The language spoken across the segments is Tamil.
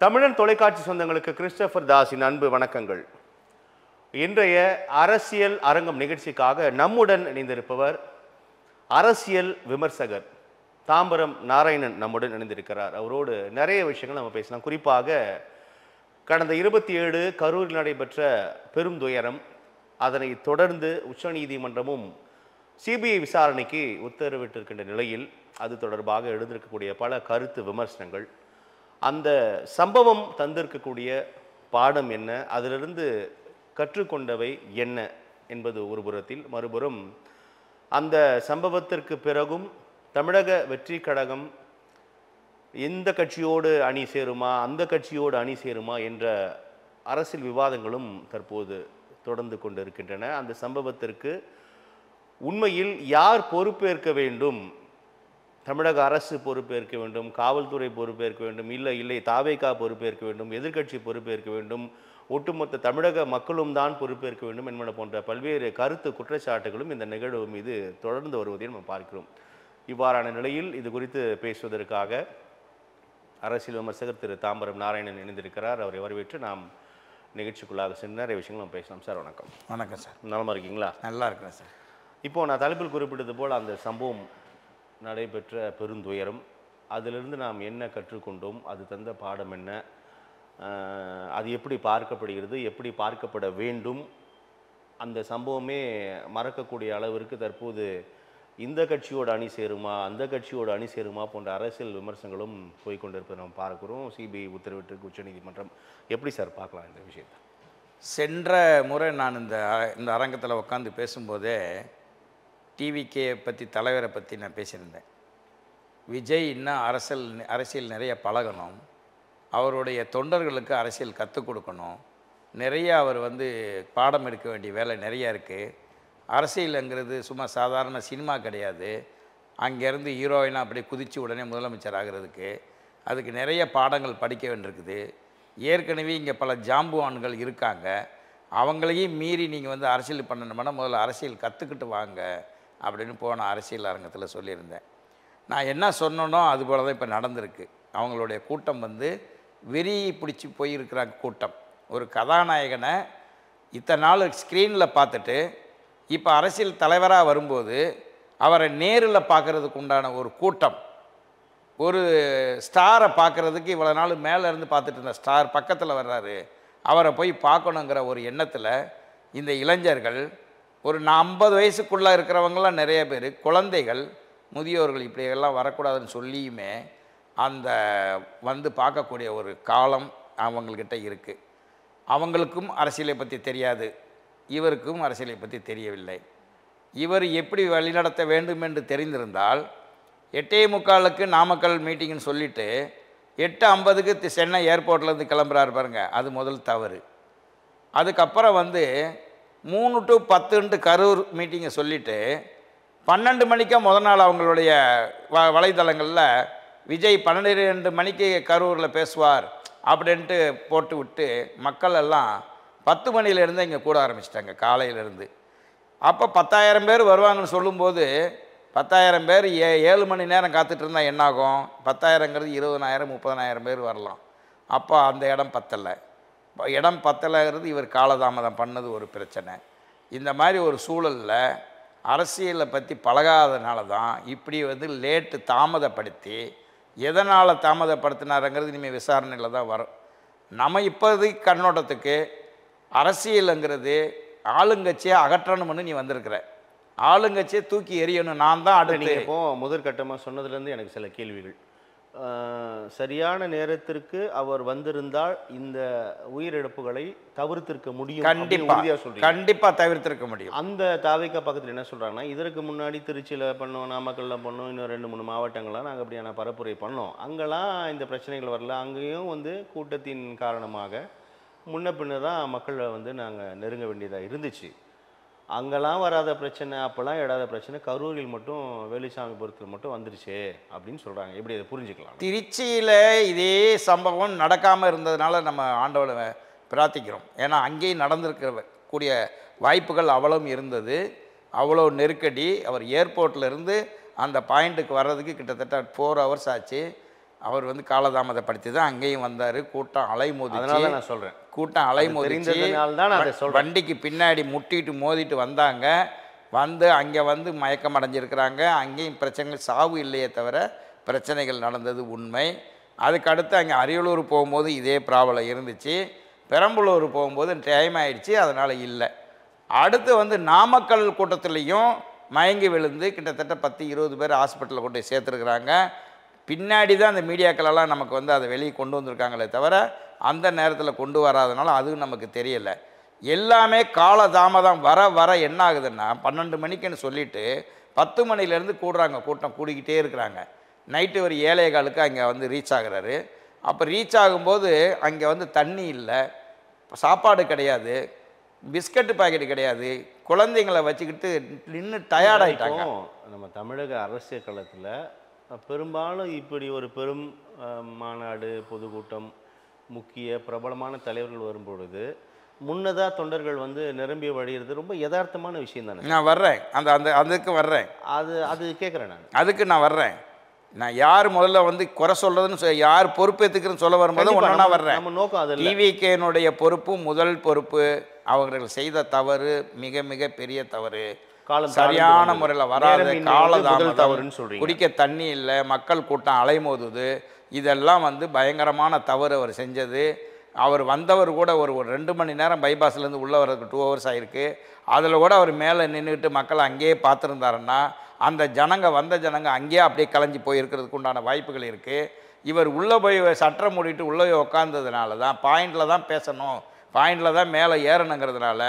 தமிழன் தொலைக்காட்சி சொந்தங்களுக்கு கிறிஸ்டோபர் தாஸின் அன்பு வணக்கங்கள். இன்றைய அரசியல் அரங்கம் நிகழ்ச்சிக்காக நம்முடன் இணைந்திருப்பவர் அரசியல் விமர்சகர் தாம்பரம் நாராயணன் நம்முடன் இணைந்திருக்கிறார். அவரோடு நிறைய விஷயங்கள் நம்ம பேசலாம். குறிப்பாக கடந்த 27 கரூரில் நடைபெற்ற பெரும் துயரம், அதனை தொடர்ந்து உச்சநீதிமன்றமும் சிபிஐ விசாரணைக்கு உத்தரவிட்டிருக்கின்ற நிலையில் அது தொடர்பாக எழுந்திருக்கக்கூடிய பல கருத்து விமர்சனங்கள், அந்த சம்பவம் தந்திருக்கக்கூடிய பாடம் என்ன, அதிலிருந்து கற்றுக்கொண்டவை என்ன என்பது ஒரு புறத்தில், மறுபுறம் அந்த சம்பவத்திற்கு பிறகும் தமிழக வெற்றி கழகம் எந்த கட்சியோடு அணி சேருமா, அந்த கட்சியோடு அணி சேருமா என்ற அரசியல் விவாதங்களும் தற்போது தொடர்ந்து கொண்டிருக்கின்றன. அந்த சம்பவத்திற்கு உண்மையில் யார் பொறுப்பேற்க வேண்டும்? தமிழக அரசு பொறுப்பேற்க வேண்டும், காவல்துறை பொறுப்பேற்க வேண்டும், இல்லை தாவேகா பொறுப்பேற்க வேண்டும், எதிர்க்கட்சி பொறுப்பேற்க வேண்டும், ஒட்டுமொத்த தமிழக மக்களும் தான் பொறுப்பேற்க வேண்டும் என்பன போன்ற பல்வேறு கருத்து குற்றச்சாட்டுகளும் இந்த நிகழ்வு மீது தொடர்ந்து வருவதை நம்ம பார்க்கிறோம். இவ்வாறான நிலையில் இது குறித்து பேசுவதற்காக அரசியல் விமர்சகர் திரு தாம்பரம் நாராயணன் இணைந்திருக்கிறார். அவரை வரவேற்று நாம் நிகழ்ச்சிக்குள்ளாக சென்று நிறைய விஷயங்கள் நம்ம பேசலாம். சார் வணக்கம். வணக்கம் சார். நலமா இருக்கீங்களா? நல்லா இருக்கிறேன் சார். இப்போது நான் தலைப்பில் குறிப்பிட்டது போல் அந்த சம்பவம் நடைபெற்ற பெருந்துயரம், அதிலிருந்து நாம் என்ன கற்றுக்கொண்டோம், அது தந்த பாடம் என்ன, அது எப்படி பார்க்கப்படுகிறது, எப்படி பார்க்கப்பட வேண்டும், அந்த சம்பவமே மறக்கக்கூடிய அளவிற்கு தற்போது இந்த கட்சியோடு அணி சேருமா, அந்த கட்சியோடு அணி சேருமா போன்ற அரசியல் விமர்சனங்களும் போய்கொண்டிருப்பதை நம்ம பார்க்குறோம். சிபிஐ உத்தரவிட்டிருக்கு உச்சநீதிமன்றம். எப்படி சார் பார்க்கலாம் இந்த விஷயத்தை? சென்ற முறை நான் இந்த அரங்கத்தில் உட்காந்து பேசும்போதே டிவிகே பற்றி, தலைவரை பற்றி நான் பேசியிருந்தேன். விஜய் இன்னும் அரசியல் நிறைய பழகணும், அவருடைய தொண்டர்களுக்கு அரசியல் கற்றுக் கொடுக்கணும், நிறைய அவர் பாடம் எடுக்க வேண்டிய வேலை நிறையா இருக்குது. அரசியலுங்கிறது சும்மா சாதாரண சினிமா கிடையாது. அங்கேருந்து ஹீரோயினாக அப்படியே குதித்து உடனே முதலமைச்சர் ஆகிறதுக்கு அதுக்கு நிறைய பாடங்கள் படிக்க வேண்டியிருக்குது. ஏற்கனவே இங்கே பல ஜாம்புவான்கள் இருக்காங்க, அவங்களையும் மீறி நீங்கள் அரசியல் பண்ணணும்னா முதல்ல அரசியல் கற்றுக்கிட்டு வாங்க அப்படின்னு போன அரசியல் அரங்கத்தில் சொல்லியிருந்தேன். நான் என்ன சொன்னனோ அதுபோல் தான் இப்போ நடந்திருக்கு. அவங்களுடைய கூட்டம் வெறி பிடிச்சி போயிருக்கிறாங்க கூட்டம். ஒரு கதாநாயகனை இத்தனை நாள் ஸ்க்ரீனில் பார்த்துட்டு இப்போ அரசியல் தலைவராக வரும்போது அவரை நேரில் பார்க்குறதுக்கு உண்டான ஒரு கூட்டம், ஒரு ஸ்டாரை பார்க்குறதுக்கு இவ்வளோ நாள் மேலே இருந்து பார்த்துட்டு இருந்த ஸ்டார் பக்கத்தில் வர்றாரு, அவரை போய் பார்க்கணுங்கிற ஒரு எண்ணத்தில் இந்த இளைஞர்கள், ஒரு 50 வயசுக்குள்ளே இருக்கிறவங்களாம் நிறைய பேர், குழந்தைகள், முதியோர்கள் இப்படியெல்லாம் வரக்கூடாதுன்னு சொல்லியுமே அந்த பார்க்கக்கூடிய ஒரு காலம் அவங்கக்கிட்ட இருக்குது. அவங்களுக்கும் அரசியலை பற்றி தெரியாது, இவருக்கும் அரசியலை பற்றி தெரியவில்லை. இவர் எப்படி வழிநடத்த வேண்டும் என்று தெரிந்திருந்தால் 8:45க்கு நாமக்கல் மீட்டிங்னு சொல்லிவிட்டு 8:50க்கு சென்னை ஏர்போர்ட்லேருந்து கிளம்புறாரு பாருங்க, அது முதல் தவறு. அதுக்கப்புறம் 3 to 10 கரூர் மீட்டிங்கை சொல்லிவிட்டு 12 மணிக்கு முதல் நாள் அவங்களுடைய வலைதளங்களில் விஜய் 12 மணிக்கு கரூரில் பேசுவார் அப்படின்ட்டு போட்டு விட்டு மக்கள் எல்லாம் 10 மணிலேருந்து இங்கே கூட ஆரம்பிச்சிட்டாங்க காலையிலேருந்து. அப்போ 10,000 பேர் வருவாங்கன்னு சொல்லும்போது 10,000 பேர் 7 மணி நேரம் காத்துட்டு இருந்தால் என்னாகும்? 10,000ங்கிறது 20,000 30,000 பேர் வரலாம். அப்போ அந்த இடம் பத்தலை. இடம் பத்தலைங்கிறது இவர் காலதாமதம் பண்ணது ஒரு பிரச்சனை. இந்த மாதிரி ஒரு சூழலில் அரசியலை பற்றி பழகாதனால தான் இப்படி லேட்டு தாமதப்படுத்தி, எதனால் தாமதப்படுத்தினாருங்கிறது இனிமேல் விசாரணையில் தான் வரும். நம்ம இப்போதைக்கு கண்ணோட்டத்துக்கு அரசியலுங்கிறது ஆளுங்கட்சியை அகற்றணும்னு நீ வந்திருக்கிற, ஆளுங்கட்சியை தூக்கி எறியணும், நான் தான் அடுத்து. இப்போ முதற்கட்டமாக சொன்னதுலேருந்து எனக்கு சில கேள்விகள். சரியான நேரத்திற்கு அவர் வந்திருந்தால் இந்த உயிரிழப்புகளை தவிர்த்திருக்க முடியும். கண்டிப்பாக தவிர்த்திருக்க முடியும். அந்த தாவேகா பக்கத்தில் என்ன சொல்கிறாங்கன்னா, இதற்கு முன்னாடி திருச்சியில் பண்ணோம், நாமக்கல்ல பண்ணோம், இன்னும் 2-3 மாவட்டங்கள்லாம் நாங்கள் அப்படியான பரப்புரை பண்ணோம், அங்கெல்லாம் இந்த பிரச்சனைகள் வரல, அங்கேயும் கூட்டத்தின் காரணமாக முன்ன பின்ன தான் மக்களை நாங்கள் நெருங்க வேண்டியதாக இருந்துச்சு, அங்கெல்லாம் வராத பிரச்சனை, அப்போல்லாம் எடாத பிரச்சனை கரூரில் மட்டும் வேலுசாமிபுரத்தில் மட்டும் வந்துருச்சு அப்படின்னு சொல்கிறாங்க. எப்படி அதை புரிஞ்சுக்கலாம்? திருச்சியில் இதே சம்பவம் நடக்காமல் இருந்ததுனால நம்ம ஆண்டவனை பிரார்த்திக்கிறோம். ஏன்னா அங்கேயும் நடந்திருக்க கூடிய வாய்ப்புகள் அவ்வளவும் இருந்தது, அவ்வளோ நெருக்கடி. அவர் ஏர்போர்ட்லேருந்து அந்த பாயிண்ட்டுக்கு வர்றதுக்கு கிட்டத்தட்ட 4 hours ஆச்சு. அவர் வந்து காலதாமதப்படுத்தி தான் அங்கேயும் வந்தார். கூட்டம் அலைமோதிச்சு. அதனால தான் நான் சொல்கிறேன். கூட்டம் அலைமோதிச்சு தான் அதை சொல்கிறேன். வண்டிக்கு பின்னாடி முட்டிட்டு மோதிட்டு வந்தாங்க. வந்து அங்கே வந்து மயக்கம் அடைஞ்சிருக்கிறாங்க. அங்கேயும் பிரச்சனைகள், சாவு இல்லையே தவிர பிரச்சனைகள் நடந்தது உண்மை. அதுக்கடுத்து அங்கே அரியலூர் போகும்போது இதே ப்ராப்ளம் இருந்துச்சு. பெரம்பலூர் போகும்போது டைம் ஆயிடுச்சு, அதனால் இல்லை. அடுத்து வந்து நாமக்கல் கூட்டத்துலேயும் மயங்கி விழுந்து கிட்டத்தட்ட 10-20 பேர் ஹாஸ்பிட்டலில் கொண்டு போய் சேர்த்துருக்குறாங்க. பின்னாடி தான் அந்த மீடியாக்களெல்லாம் நமக்கு வந்து அதை வெளியே கொண்டு வந்திருக்காங்களே தவிர அந்த நேரத்தில் கொண்டு வராதனால அதுவும் நமக்கு தெரியலை. எல்லாமே காலதாமதம் வர வர என்ன ஆகுதுன்னா 12 மணிக்குன்னு சொல்லிவிட்டு 10 மணிலேருந்து கூடுறாங்க. கூட்டம் கூடிக்கிட்டே இருக்கிறாங்க. நைட்டு ஒரு 7:15 அங்கே வந்து ரீச் ஆகுறாரு. அப்போ ரீச் ஆகும்போது அங்கே வந்து தண்ணி இல்லை, சாப்பாடு கிடையாது, பிஸ்கட்டு பாக்கெட்டு கிடையாது. குழந்தைங்களை வச்சுக்கிட்டு நின்று டயர்டாயிட்டாங்க. நம்ம தமிழக அரசியல் களத்தில் பெரும்பாலும் இப்படி ஒரு பெரும் மாநாடு, பொதுக்கூட்டம், முக்கிய பிரபலமான தலைவர்கள் வரும்பொழுது முன்னதாக தொண்டர்கள் வந்து நிரம்பி வழியிறது ரொம்ப யதார்த்தமான விஷயம் தானே. நான் வர்றேன், அதுக்கு வர்றேன். அது கேட்குறேன் நான். அதுக்கு நான் வர்றேன். நான் யார் முதல்ல வந்து குறை சொல்கிறதுன்னு யார் பொறுப்பேற்றுக்கிறேன்னு சொல்ல வரும்போது ஒன்றா வர்றேன். நம்ம நோக்கம் அது டிவிகேனுடைய பொறுப்பு, முதல் பொறுப்பு அவர்கள் செய்த தவறு மிக மிக பெரிய தவறு. சரியான முறையில் வராது, காலதாமதம், குடிக்க தண்ணி இல்லை, மக்கள் கூட்டம் அலைமோதுது, இதெல்லாம் வந்து பயங்கரமான தவறு அவர் செஞ்சது. அவர் வந்தவர் கூட ஒரு 2 மணி நேரம் பைபாஸ்லேருந்து உள்ளே வர்றதுக்கு 2 ஹவர்ஸ் ஆகிருக்கு. அதில் கூட அவர் மேலே நின்றுக்கிட்டு மக்களை அங்கேயே பார்த்துருந்தாருன்னா அந்த வந்த ஜனங்க அங்கேயே அப்படியே கலைஞ்சி போயிருக்கிறதுக்கு உண்டான வாய்ப்புகள் இருக்குது. இவர் உள்ளே போய் சட்டை மூடிட்டு உள்ளே போய் உட்காந்ததுனால தான் பாயிண்டில் தான் பேசணும், பாயிண்டில் தான் மேலே ஏறணுங்கிறதுனால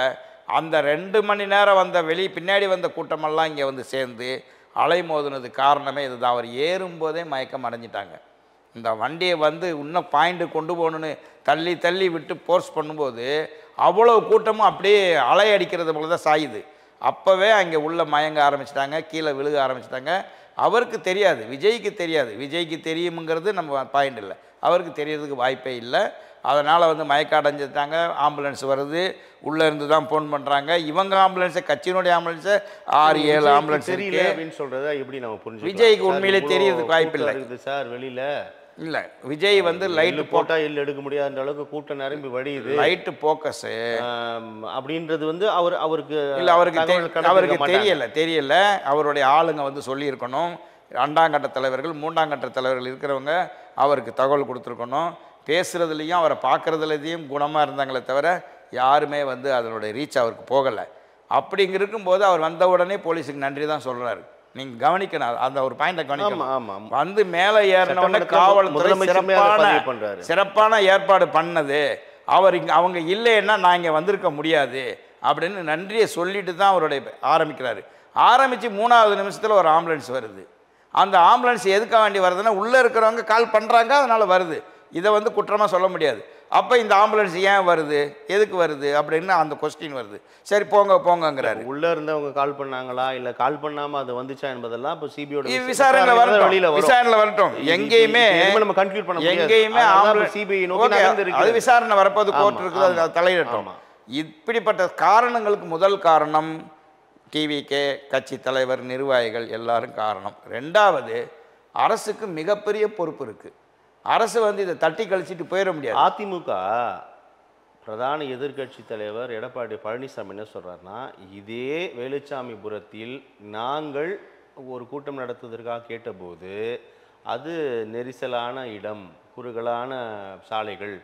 அந்த 2 மணி நேரம் வந்த பின்னாடி வந்த கூட்டமெல்லாம் இங்கே வந்து சேர்ந்து அலைமோதுனது காரணமே இதுதான். அவர் ஏறும்போதே மயக்கம் அடைஞ்சிட்டாங்க. இந்த வண்டியை வந்து இன்னும் பாயிண்ட்டு கொண்டு போகணுன்னு தள்ளி தள்ளி விட்டு ஃபோர்ஸ் பண்ணும்போது அவ்வளோ கூட்டமும் அப்படியே அலை அடிக்கிறது போல தான் சாயுது. அப்போவே அங்கே உள்ள மயங்க ஆரம்பிச்சிட்டாங்க, கீழே விழுக ஆரம்பிச்சிட்டாங்க. அவருக்கு தெரியாது, விஜய்க்கு தெரியாது. விஜய்க்கு தெரியுங்கிறது நம்ம பாயிண்ட் இல்லை, அவருக்கு தெரியறதுக்கு வாய்ப்பே இல்லை. அதனால் வந்து மயக்க அடைஞ்சிட்டாங்க. ஆம்புலன்ஸ் வருது, உள்ளே இருந்து தான் ஃபோன் பண்ணுறாங்க. இவங்க ஆம்புலன்ஸை, கட்சியினுடைய ஆம்புலன்ஸை 6-7 ஆம்புலன்ஸ் தெரியல அப்படின்னு சொல்கிறத எப்படி நம்ம புரிஞ்சு. விஜய்க்கு உண்மையிலே தெரியறதுக்கு வாய்ப்பு இல்லை சார். வெளியில் இல்லை, விஜய் வந்து லைட்டு போட்டால் இல்லை எடுக்க முடியாத அளவுக்கு கூட்டம் நிரம்பி வடியுது. லைட்டு ஃபோக்கஸு அப்படின்றது வந்து அவருக்கு இல்லை, அவருக்கு தெரியல. அவருடைய ஆளுங்க வந்து சொல்லியிருக்கணும். 2ஆம் கட்ட தலைவர்கள், 3ஆம் கட்ட தலைவர்கள் இருக்கிறவங்க அவருக்கு தகவல் கொடுத்துருக்கணும். பேசுகிறதுலையும் அவரை பார்க்குறதுலையும் குணமாக இருந்தாங்களே தவிர யாருமே வந்து அதனுடைய ரீச் அவருக்கு போகலை. அப்படிங்க இருக்கும்போது அவர் வந்த உடனே போலீஸுக்கு நன்றி தான் சொல்கிறாரு. நீங்கள் கவனிக்கணும், அந்த ஒரு பாயிண்டை கவனிக்கணும். வந்து மேலே ஏறினவுடனே காவல்துறை சிறப்பான ஏற்பாடு பண்ணது. அவங்க இல்லைன்னா நான் இங்கே வந்திருக்க முடியாது அப்படின்னு நன்றியை சொல்லிட்டு தான் அவருடைய ஆரம்பிக்கிறாரு. ஆரம்பித்து 3வது நிமிஷத்தில் ஒரு ஆம்புலன்ஸ் வருது. அந்த ஆம்புலன்ஸ் எதுக்காக வேண்டி வருதுன்னா உள்ளே இருக்கிறவங்க கால் பண்ணுறாங்க, அதனால் வருது. இதை வந்து குற்றமாக சொல்ல முடியாது. அப்போ இந்த ஆம்புலன்ஸ் ஏன் வருது, எதுக்கு வருது அப்படின்னு அந்த கொஸ்டின் வருது. சரி போங்கங்கிறாரு. உள்ளே இருந்தவங்க கால் பண்ணாங்களா இல்லை கால் பண்ணாமல் அது வந்துச்சா என்பதெல்லாம் இப்போ சிபிஐ விசாரணையில் வரட்டும். எங்கேயுமே நம்ம கன்ஃபியூஸ் பண்ண எங்கேயுமே சிபிஐ அது விசாரணை வரப்போது, கோர்ட் இருக்குது, அது தலையிடட்டும். இப்படிப்பட்ட காரணங்களுக்கு முதல் காரணம் டிவிகே கட்சி தலைவர், நிர்வாகிகள் எல்லாரும் காரணம். 2வது அரசுக்கு மிகப்பெரிய பொறுப்பு இருக்குது. அரசு வந்து இதை தட்டி கழிச்சிட்டு போயிட முடியாது. அதிமுக பிரதான எதிர்கட்சி தலைவர் எடப்பாடி பழனிசாமி என்ன சொல்கிறாருன்னா, இதே வேலுச்சாமிபுரத்தில் நாங்கள் ஒரு கூட்டம் நடத்துவதற்காக கேட்டபோது அது நெரிசலான இடம், குறுகலான சாலைகள்,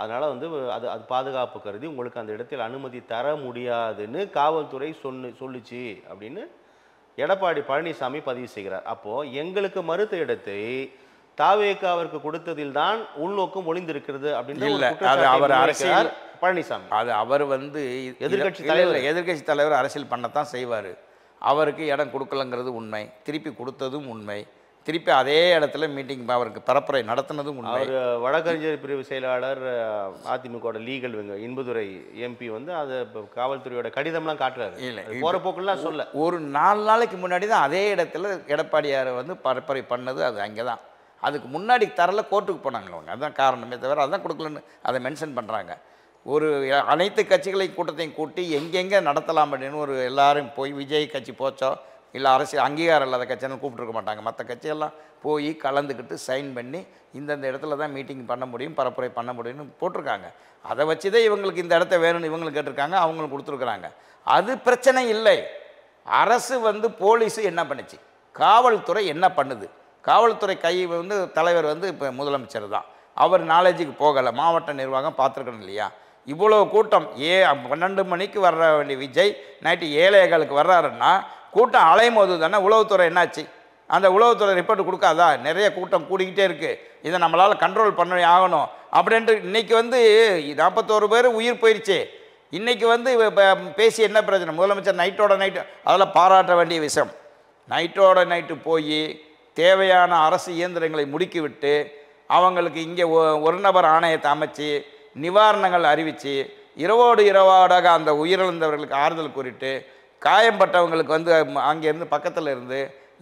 அதனால் வந்து அது பாதுகாப்பு கருதி உங்களுக்கு அந்த இடத்தில் அனுமதி தர முடியாதுன்னு காவல்துறை சொல்லுச்சு அப்படின்னு எடப்பாடி பழனிசாமி பதிவு செய்கிறார். அப்போது எங்களுக்கு மறுத்த இடத்தை தாவேக்காவிற்கு கொடுத்ததில் தான் உள்நோக்கம் ஒளிந்திருக்கிறது அப்படின்னு அவர் அரசியல் பழனிசாமி. அது அவர் வந்து எதிர்கட்சி தலைவர் அரசியல் பண்ணத்தான் செய்வார். அவருக்கு இடம் கொடுக்கலங்கிறது உண்மை, திருப்பி கொடுத்ததும் உண்மை, திருப்பி அதே இடத்துல மீட்டிங் அவருக்கு பரப்புரை நடத்தினதும் உண்மை. அவர் வழக்கறிஞர் பிரிவு செயலாளர் அதிமுக லீகல் விங்க இன்பதுரை எம்பி வந்து அதை காவல்துறையோட கடிதம்லாம் காட்டுறாரு. இல்லை, போகிற போக்குலாம் சொல்ல ஒரு 4 நாளைக்கு முன்னாடி தான் அதே இடத்துல எடப்பாடியாரை வந்து பரப்புரை பண்ணது. அது அங்கே தான், அதுக்கு முன்னாடி தரல, கோர்ட்டுக்கு போனாங்க அவங்க. அதுதான் காரணமே தவிர அதான் கொடுக்கலன்னு அதை மென்ஷன் பண்ணுறாங்க. ஒரு அனைத்து கட்சிகளை கூட்டத்தையும் கூட்டி எங்கெங்கே நடத்தலாம் அப்படின்னு ஒரு எல்லாரும் போய் விஜய் கட்சி போச்சோ இல்லை அரசியல் அங்கீகாரம் இல்லாத கட்சின்னு கூப்பிட்டுருக்க மாட்டாங்க. மற்ற கட்சியெல்லாம் போய் கலந்துக்கிட்டு சைன் பண்ணி இந்தந்த இடத்துல தான் மீட்டிங் பண்ண முடியும், பரப்புரை பண்ண முடியும்னு போட்டிருக்காங்க. அதை வச்சு தான் இவங்களுக்கு இந்த இடத்த வேணும்னு இவங்களுக்கு கேட்டிருக்காங்க, அவங்களுக்கு கொடுத்துருக்குறாங்க. அது பிரச்சனை இல்லை. அரசு வந்து போலீஸு என்ன பண்ணுச்சு, காவல்துறை என்ன பண்ணுது? காவல்துறை கை வந்து தலைவர் வந்து இப்போ முதலமைச்சர் தான், அவர் நாலேஜுக்கு போகலை, மாவட்ட நிர்வாகம் பார்த்துருக்கணும் இல்லையா? இவ்வளோ கூட்டம் 12 மணிக்கு வர்ற வேண்டிய விஜய் நைட்டு 7:15 வர்றாருன்னா கூட்டம் அலைமோது தானே. உளவுத்துறை என்னாச்சு? அந்த உளவுத்துறை ரிப்போர்ட் கொடுக்காதா? நிறைய கூட்டம் கூடிக்கிட்டே இருக்குது, இதை நம்மளால் கண்ட்ரோல் பண்ண ஆகணும் அப்படின்ட்டு இன்றைக்கி வந்து 41 பேர் உயிர் போயிடுச்சு. இன்றைக்கி வந்து பேசி என்ன பிரச்சனை? முதலமைச்சர் நைட்டோட நைட்டு அதெல்லாம் பாராட்ட வேண்டிய விஷயம். நைட்டோட நைட்டு போய் தேவையான அரசு இயந்திரங்களை முடுக்கிவிட்டு அவங்களுக்கு இங்கே ஒரு நபர் ஆணையத்தை அமைச்சு நிவாரணங்கள் அறிவித்து இரவோடு இரவாடாக அந்த உயிரிழந்தவர்களுக்கு ஆறுதல் கூறிட்டு காயம்பட்டவங்களுக்கு வந்து அங்கேருந்து பக்கத்தில் இருந்து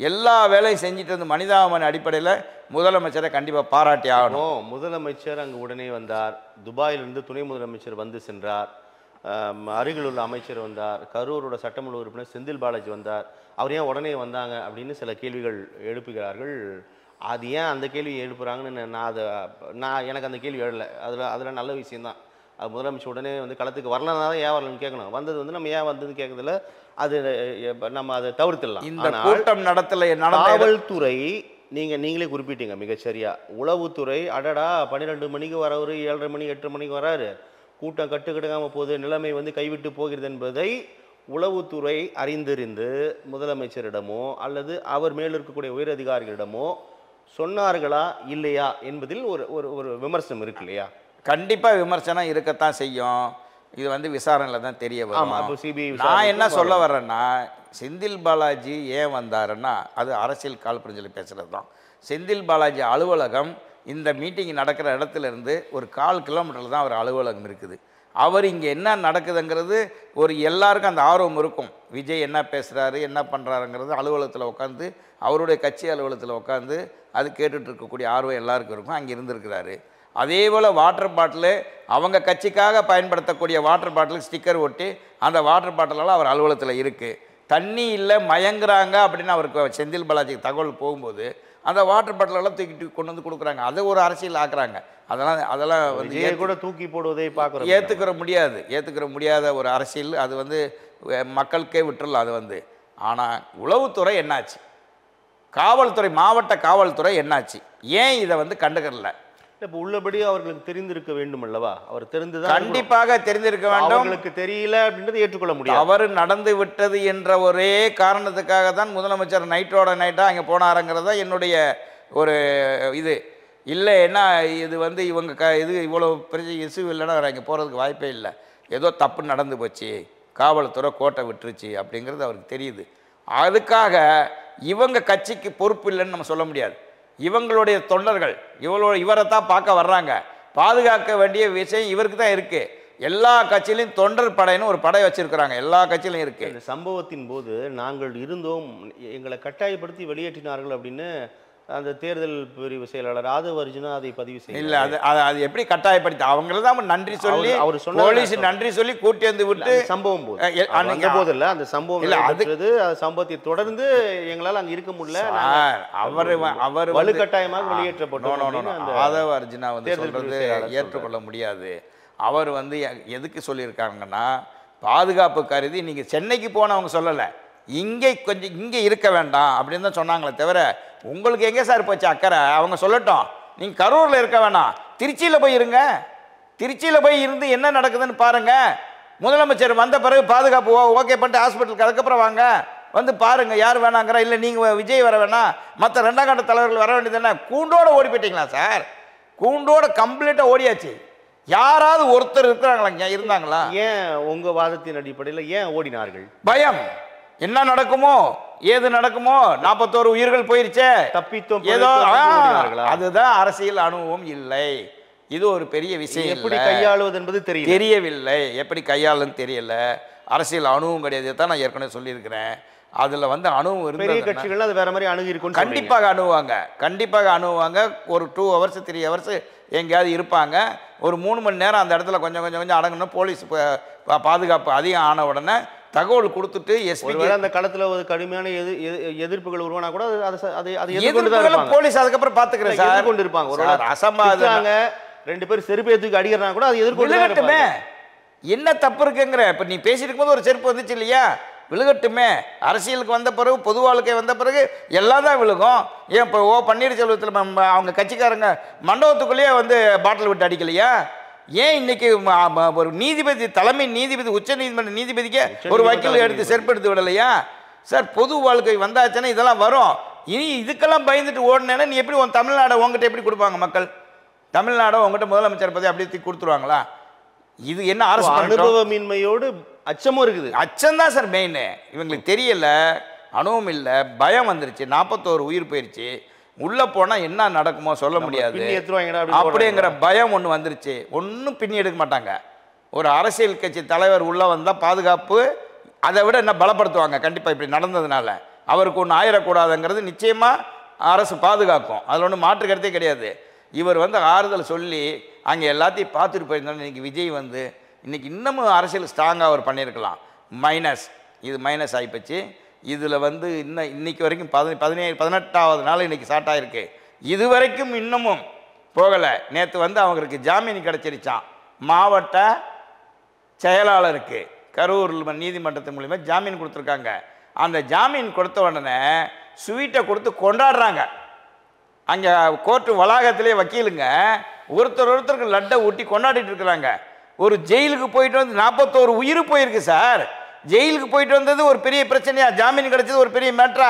எல்லா வேலையும் செஞ்சுட்டு வந்து மனிதாபிமான அடிப்படையில் முதலமைச்சரை கண்டிப்பாக பாராட்டி ஆகணும். முதலமைச்சர் அங்கே உடனே வந்தார். துபாயிலிருந்து துணை முதலமைச்சர் வந்து சென்றார். அருகில் உள்ள அமைச்சர் வந்தார். கரூரோட சட்டமன்ற உறுப்பினர் செந்தில் பாலாஜி வந்தார். அவர் ஏன் உடனே வந்தாங்க அப்படின்னு சில கேள்விகள் எழுப்புகிறார்கள். அது ஏன் அந்த கேள்வி எழுப்புறாங்கன்னு எனக்கு அந்த கேள்வி எழலை. அதில் நல்ல விஷயந்தான். அது முதலமைச்சர் உடனே வந்து களத்துக்கு வரலன்னா தான் ஏன் வரலன்னு கேட்கணும். வந்தது வந்து நம்ம ஏன் வந்ததுன்னு கேட்கறதில்ல, அது நம்ம அதை தவிர்த்துடலாம். இந்த கூட்டம் காவல்துறை நீங்களே குறிப்பிட்டீங்க மிகச்சரியா. உளவுத்துறை அடடா 12 மணிக்கு வரவர் 7:30 மணி 8 மணிக்கு வராரு, கூட்டம் கட்டுக்கடுக்காமல் போகுது, நிலைமை வந்து கைவிட்டு போகிறது என்பதை உளவுத்துறை அறிந்திருந்து முதலமைச்சரிடமோ அல்லது அவர் மேல் இருக்கக்கூடிய உயர் அதிகாரிகளிடமோ சொன்னார்களா இல்லையா என்பதில் ஒரு விமர்சனம் இருக்கு இல்லையா? கண்டிப்பாக விமர்சனம் இருக்கத்தான் செய்யும். இது வந்து விசாரணையில் தான் தெரிய வரும். நான் என்ன சொல்ல வர்றேன்னா, செந்தில் பாலாஜி ஏன் வந்தாருன்னா அது அரசியல் காழ்ப்புணர்ச்சி சொல்லி பேசுகிறது தான். செந்தில் பாலாஜி அலுவலகம் இந்த மீட்டிங் நடக்கிற இடத்துல இருந்து ஒரு 1/4 கிலோமீட்டரில் தான் அவர் அலுவலகம் இருக்குது. அவர் இங்கே என்ன நடக்குதுங்கிறது எல்லாருக்கும் அந்த ஆர்வம் இருக்கும். விஜய் என்ன பேசுகிறாரு என்ன பண்ணுறாருங்கிறது அலுவலகத்தில் உட்காந்து அவருடைய கட்சி அலுவலகத்தில் உட்காந்து அது கேட்டுட்டு இருக்கக்கூடிய ஆர்வம் எல்லாருக்கும் இருக்கும். அங்கே இருந்திருக்கிறாரு. அதே போல் வாட்டர் பாட்டிலு அவங்க கட்சிக்காக பயன்படுத்தக்கூடிய வாட்டர் பாட்டிலுக்கு ஸ்டிக்கர் ஒட்டி அந்த வாட்டர் பாட்டிலெல்லாம் அவர் அலுவலகத்தில் இருக்குது. தண்ணி இல்லை மயங்குறாங்க அப்படின்னு அவருக்கு செந்தில் பாலாஜிக்கு தகவல் போகும்போது அந்த வாட்டர் பாட்டிலெல்லாம் தூக்கிட்டு கொண்டு வந்து கொடுக்குறாங்க. அதை ஒரு அரசியல் ஆக்குறாங்க. அதெல்லாம் வந்து கூட தூக்கி போடுவதை பார்க்குறோம். ஏற்றுக்கிற முடியாத ஒரு அரசியல். அது வந்து மக்களுக்கே விட்டுறலாம் அது வந்து. ஆனால் உளவுத்துறை என்னாச்சு, காவல்துறை மாவட்ட காவல்துறை என்னாச்சு, ஏன் இதை வந்து கண்டுக்கல? இப்போ உள்ளபடி அவர்களுக்கு தெரிந்திருக்க வேண்டும் அல்லவா? அவர் தெரிந்துதான் கண்டிப்பாக தெரிந்திருக்க வேண்டும். அவங்களுக்கு தெரியல அப்படின்றது ஏற்றுக்கொள்ள முடியாது. அவர் நடந்து விட்டது என்ற ஒரே காரணத்துக்காக தான் முதலமைச்சர் நைட்டோட நைட்டாக அங்கே போனாருங்கிறதா என்னுடைய ஒரு இது. இல்லைன்னா இது வந்து இவங்க இது இவ்வளோ பெரிய இஷ்யூ இல்லைன்னா அவர் அங்கே போகிறதுக்கு வாய்ப்பே இல்லை. ஏதோ தப்பு நடந்து போச்சு, காவல்துறை கோட்டை விட்டுருச்சு அப்படிங்கிறது அவருக்கு தெரியுது. அதுக்காக இவங்க கட்சிக்கு பொறுப்பு இல்லைன்னு நம்ம சொல்ல முடியாது. இவங்களுடைய தொண்டர்கள் இவரை தான் பார்க்க வர்றாங்க. பாதுகாக்க வேண்டிய விஷயம் இவருக்கு தான் இருக்குது. எல்லா கட்சியிலையும் தொண்டர் படைன்னு ஒரு படை வச்சிருக்கிறாங்க, எல்லா கட்சியிலையும் இருக்குது. இந்த சம்பவத்தின் போது நாங்கள் இருந்தோம், எங்களை கட்டாயப்படுத்தி வெளியேற்றினார்கள் அப்படின்னு அந்த தேர்தல் பிரிவு செயலாளர் ஆதவ அர்ஜுனா அதை பதிவு செய்ய இல்லை. அது எப்படி கட்டாயப்படுத்தி அவங்கள தான் நன்றி சொல்லி அவர் போலீஸ் நன்றி சொல்லி கூட்டி வந்து விட்டு சம்பவம் போது இல்லை அந்த சம்பவம் இல்லை. அது சம்பவத்தை தொடர்ந்து எங்களால் அங்கே இருக்க முடியல, அவர் வலுக்கட்டாயமாக வெளியேற்றப்பட்டோம். ஆதவ அர்ஜுனா வந்து சொல்றது ஏற்றுக்கொள்ள முடியாது. அவர் வந்து எதுக்கு சொல்லியிருக்காங்கன்னா பாதுகாப்பு கருதி நீங்கள் சென்னைக்கு போனவங்க சொல்லலை, இங்கே இருக்க வேண்டாம் அப்படின்னு தான் சொன்னாங்களே தவிர உங்களுக்கு எங்கே சார் போச்சு அக்கறை? அவங்க சொல்லட்டும், நீங்கள் கரூரில் இருக்க வேணாம், திருச்சியில் போய் இருங்க. திருச்சியில் போய் இருந்து என்ன நடக்குதுன்னு பாருங்கள். முதலமைச்சர் வந்த பிறகு பாதுகாப்பு ஓகே பண்ணிட்டு ஹாஸ்பிட்டலுக்கு அதுக்கப்புறம் வாங்க, வந்து பாருங்கள் யார் வேணாங்கிறா. இல்லை நீங்கள் விஜய் வர வேணாம், மற்ற 2ஆம் கட்ட தலைவர்கள் வர வேண்டியது என்ன? கூண்டோடு ஓடி போயிட்டீங்களா சார்? கூண்டோட கம்ப்ளீட்டாக ஓடியாச்சு. யாராவது ஒருத்தர் இருக்கிறாங்களா இருந்தாங்களா? ஏன் உங்கள் வாதத்தின் அடிப்படையில் ஏன் ஓடினார்கள்? பயம். என்ன நடக்குமோ ஏது நடக்குமோ, 41 உயிர்கள் போயிருச்சே, தப்பித்தோம் ஏதோ. அதுதான் அரசியல் அனுபவம் இல்லை. இது ஒரு பெரிய விஷயம். எப்படி கையாளுவது என்பது தெரியவில்லை, எப்படி கையாளுன்னு தெரியல. அரசியல் அனுபவம் கிடையாது தான் நான் ஏற்கனவே சொல்லியிருக்கிறேன். அதில் வந்து அனுபவம் இருந்து பெரிய கட்சிகள் அது வேற மாதிரி அணுகி இருக்கும். கண்டிப்பாக அணுகுவாங்க. ஒரு 2 hours 3 hours எங்கேயாவது இருப்பாங்க. ஒரு 3 மணி நேரம் அந்த இடத்துல கொஞ்சம் அடங்கணும். போலீஸ் பாதுகாப்பு அதிகம் ஆன உடனே தகவல் கொடுத்துட்டு எஸ்பி ஒருவேளை அந்த களத்துல ஒரு கடுமையான எதிர்ப்புகள் உருவானா கூட அது எதிர்கொண்டு தான் இருப்பாங்க. போலீஸ் அதுக்கப்புறம் பாத்துக்கிறேன் சார், எதிர்கொண்டு இருப்பாங்க. ஒரு அசம்பாவிதங்க 2 பேர் செருப்பு தூக்கி அடிக்கிறனா கூட அது எதிர்கொண்டு விழுகட்டுமே. என்ன தப்பு இருக்குங்கிற? இப்ப நீ பேசிட்டு இருக்கும்போது ஒரு செருப்பு வந்துச்சு இல்லையா, விழுகட்டுமே. அரசியலுக்கு வந்த பிறகு, பொது வாழ்க்கை வந்த பிறகு எல்லாம் தான் விழுகும். ஏன் இப்போ பன்னீர்செல்வத்தில் அவங்க கட்சிக்காரங்க மண்டபத்துக்குள்ளேயே வந்து பாட்டில் விட்டு அடிக்கலையா? ஏன் இன்னைக்கு ஒரு நீதிபதி, தலைமை நீதிபதி, உச்ச நீதிமன்ற நீதிபதிக்கே ஒரு வக்கீல் எடுத்து செருப்பு எடுத்து விடலையா? சார், பொது வாழ்க்கை வந்தாச்சுன்னா இதெல்லாம் வரும். இனி இதுக்கெல்லாம் பயந்துட்டு ஓடினேன்னா நீ எப்படி உன் தமிழ்நாடை உங்ககிட்ட எப்படி கொடுப்பாங்க மக்கள்? தமிழ்நாடை உங்ககிட்ட முதலமைச்சர் பதவி அப்படியே கொடுத்துருவாங்களா? இது என்ன அரசு? அனுபவமின்மையோடு அச்சமும் இருக்குது. அச்சம் தான் சார் மெயின். இவங்களுக்கு தெரியல, அனுபவம் இல்லை, பயம் வந்துருச்சு. 41 உயிர் போயிடுச்சு. உள்ள போனா என்ன நடக்குமோ சொல்ல முடியாது அப்படிங்கிற பயம் ஒன்று வந்துருச்சு. ஒன்றும் பின்னி எடுக்க மாட்டாங்க. ஒரு அரசியல் கட்சி தலைவர் உள்ள வந்தால் பாதுகாப்பு அதை விட என்ன பலப்படுத்துவாங்க. கண்டிப்பாக இப்படி நடந்ததுனால அவருக்கு ஒன்று ஆயிடக்கூடாதுங்கிறது நிச்சயமா அரசு பாதுகாக்கும். அதில் ஒன்றும் மாற்று கருத்தே கிடையாது. இவர் வந்து ஆறுதல் சொல்லி அங்கே எல்லாத்தையும் பார்த்துட்டு போயிருந்தாலும் இன்னைக்கு விஜய் வந்து இன்னைக்கு இன்னமும் அரசியல் ஸ்ட்ராங்காக அவர் பண்ணியிருக்கலாம். மைனஸ், இது மைனஸ் ஆகிப்போச்சு. இதில் வந்து இன்னைக்கு வரைக்கும் 18வது நாள் இன்னைக்கு ஸ்டார்ட் ஆகிருக்கு. இது வரைக்கும் இன்னமும் போகலை. நேற்று வந்து அவங்களுக்கு ஜாமீன் கிடச்சிருச்சான். மாவட்ட செயலாளருக்கு கரூர் நீதிமன்றத்தின் மூலிமா ஜாமீன் கொடுத்துருக்காங்க. அந்த ஜாமீன் கொடுத்த உடனே ஸ்வீட்டை கொடுத்து கொண்டாடுறாங்க. அங்கே கோர்ட்டு வளாகத்திலே வக்கீலுங்க ஒருத்தருக்கு லட்டை ஊட்டி கொண்டாடிட்டு இருக்கிறாங்க. ஒரு ஜெயிலுக்கு போயிட்டு வந்து 41 உயிர் போயிருக்கு சார். ஜெயிலுக்கு போயிட்டு வந்தது ஒரு பெரிய பிரச்சனையா? ஜாமீன் கிடைச்சது ஒரு பெரிய மேட்டரா?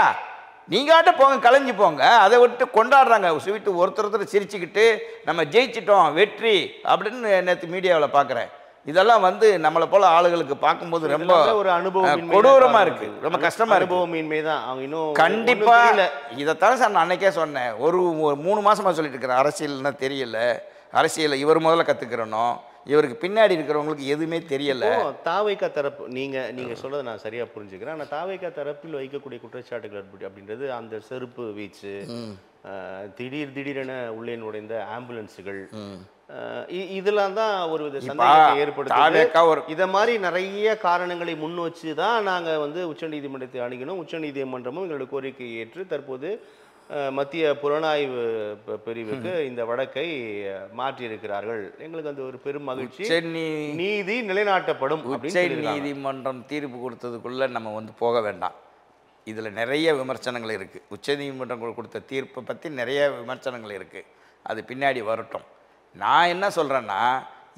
நீங்காட்ட போங்க, கலைஞ்சு போங்க. அதை விட்டு கொண்டாடுறாங்க. ஸ்வீட்டு ஒருத்தர் சிரிச்சுக்கிட்டு நம்ம ஜெயிச்சிட்டோம், வெற்றி அப்படின்னு நேற்று மீடியாவில் பார்க்குறேன். இதெல்லாம் வந்து நம்மளை போல ஆளுகளுக்கு பார்க்கும்போது ரொம்ப ஒரு அனுபவம் கொடூரமா இருக்கு, ரொம்ப கஷ்டமா இருக்கு. அனுபவமின்மை தான். அவங்க இன்னும் கண்டிப்பா இதைத்தான் சார் நான் அன்னைக்கே சொன்னேன். ஒரு 3 மாசமா சொல்லிட்டு இருக்கிறேன், அரசியல்னா தெரியல, அரசியலை இவர் முதல்ல கத்துக்கிறணும், இவருக்கு பின்னாடி இருக்கிறவங்களுக்கு எதுவுமே தெரியல. தாவைக்கா தரப்பு நீங்க சொல்றதை நான் சரியா புரிஞ்சுக்கிறேன். ஆனால் தாவைக்கா தரப்பில் வைக்கக்கூடிய குற்றச்சாட்டுகள் அப்படின்றது அந்த செருப்பு வீச்சு, திடீரென உள்ளே நுழைந்த ஆம்புலன்ஸுகள், இதெல்லாம் தான் ஒரு வித சந்தேகத்தை ஏற்படுத்துது. இதை மாதிரி நிறைய காரணங்களை முன் வச்சு தான் நாங்கள் வந்து உச்சநீதிமன்றத்தை அணுகினோம். உச்சநீதிமன்றமும் எங்களோட கோரிக்கையை ஏற்று தற்போது மத்திய புலனாய்வு பிரிவுக்கு இந்த வழக்கை மாற்றியிருக்கிறார்கள். எங்களுக்கு அந்த ஒரு பெரும் மகிழ்ச்சி. நீதி நிலைநாட்டப்படும். உச்ச நீதிமன்றம் தீர்ப்பு கொடுத்ததுக்குள்ள நம்ம வந்து போக வேண்டாம். இதில் நிறைய விமர்சனங்கள் இருக்குது. உச்ச நீதிமன்றம் கொடுத்த தீர்ப்பை பற்றி நிறைய விமர்சனங்கள் இருக்குது. அது பின்னாடி வரட்டும். நான் என்ன சொல்கிறேன்னா,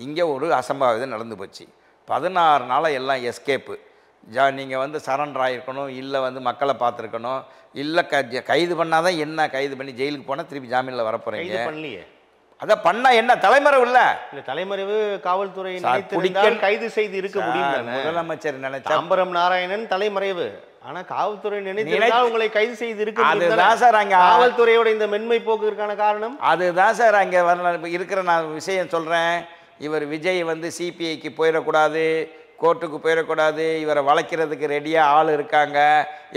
இங்கே ஒரு அசம்பாவிதம் நடந்து போச்சு. 16 நாளாக எல்லாம் எஸ்கேப்பு. நீங்கள் வந்து சரண்டர் ஆகிருக்கணும், இல்லை வந்து மக்களை பார்த்துருக்கணும், இல்லை கைது பண்ணாதான் என்ன, கைது பண்ணி ஜெயிலுக்கு போனால் திருப்பி ஜாமீனில் வரப்போகிறீங்க. பண்ணலையே, அதான் பண்ணா என்ன தலைமறைவு இல்லை? தலைமறைவு காவல்துறை கைது செய்து இருக்க முடியும். முதலமைச்சர் நினைச்சா அம்பரம் நாராயணன் தலைமறைவு, ஆனா காவல்துறை நினைத்து உங்களை கைது செய்து இருக்கு. அதுதான் சார் அங்க காவல்துறையோட இந்த மென்மை போக்குக்கான காரணம். அதுதான் சார் அங்க இருக்கிற நான் விஷயம் சொல்றேன். இவர் விஜய் வந்து சிபிஐக்கு போயிடக்கூடாது, கோர்ட்டுக்கு போயிடக்கூடாது, இவரை வளைக்கிறதுக்கு ரெடியாக ஆள் இருக்காங்க,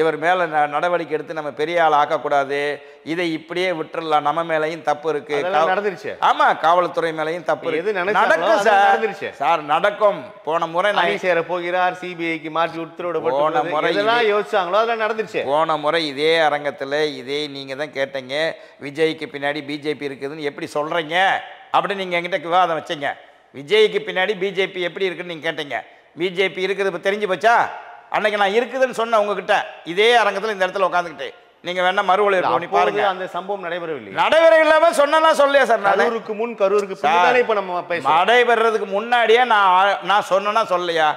இவர் மேலே நடவடிக்கை எடுத்து நம்ம பெரிய ஆள் ஆக்கக்கூடாது, இதை இப்படியே விட்டுறலாம், நம்ம மேலேயும் தப்பு இருக்கு. நடந்துருச்சு. ஆமாம், காவல்துறை மேலேயும் தப்பு இருக்கு. நடக்கும் சார், சார் நடக்கும். போன முறை நான் சேர போகிறார், சிபிஐக்கு மாற்றி உத்தரவிடப்பட்டு போன முறை யோசிச்சாங்களோ அதெல்லாம் நடந்துருச்சு. போன முறை இதே அரங்கத்தில் இதே நீங்கள் தான் கேட்டீங்க, விஜய்க்கு பின்னாடி பிஜேபி இருக்குதுன்னு எப்படி சொல்கிறீங்க அப்படின்னு நீங்கள் என்கிட்ட விவாதம் வச்சீங்க. விஜய்க்கு பின்னாடி பிஜேபி எப்படி இருக்குன்னு நீங்கள் கேட்டீங்க. பிஜேபி இருக்குது இப்போ தெரிஞ்சு போச்சா? அன்னைக்கு நான் இருக்குதுன்னு சொன்னேன் உங்ககிட்ட இதே அரங்கத்தில் இந்த இடத்துல உட்காந்துக்கிட்டு. நீங்க வேணா மறுவலை பாருங்க. அந்த சம்பவம் நடைபெறவில்லை. நடைபெறவில்லாம சொன்னா சொல்லியா சார்? கரூருக்கு முன் கரூருக்கு பின்னாடி இப்ப நம்ம பேச நடைபெறதுக்கு முன்னாடியே நான் சொன்னா சொல்லையா?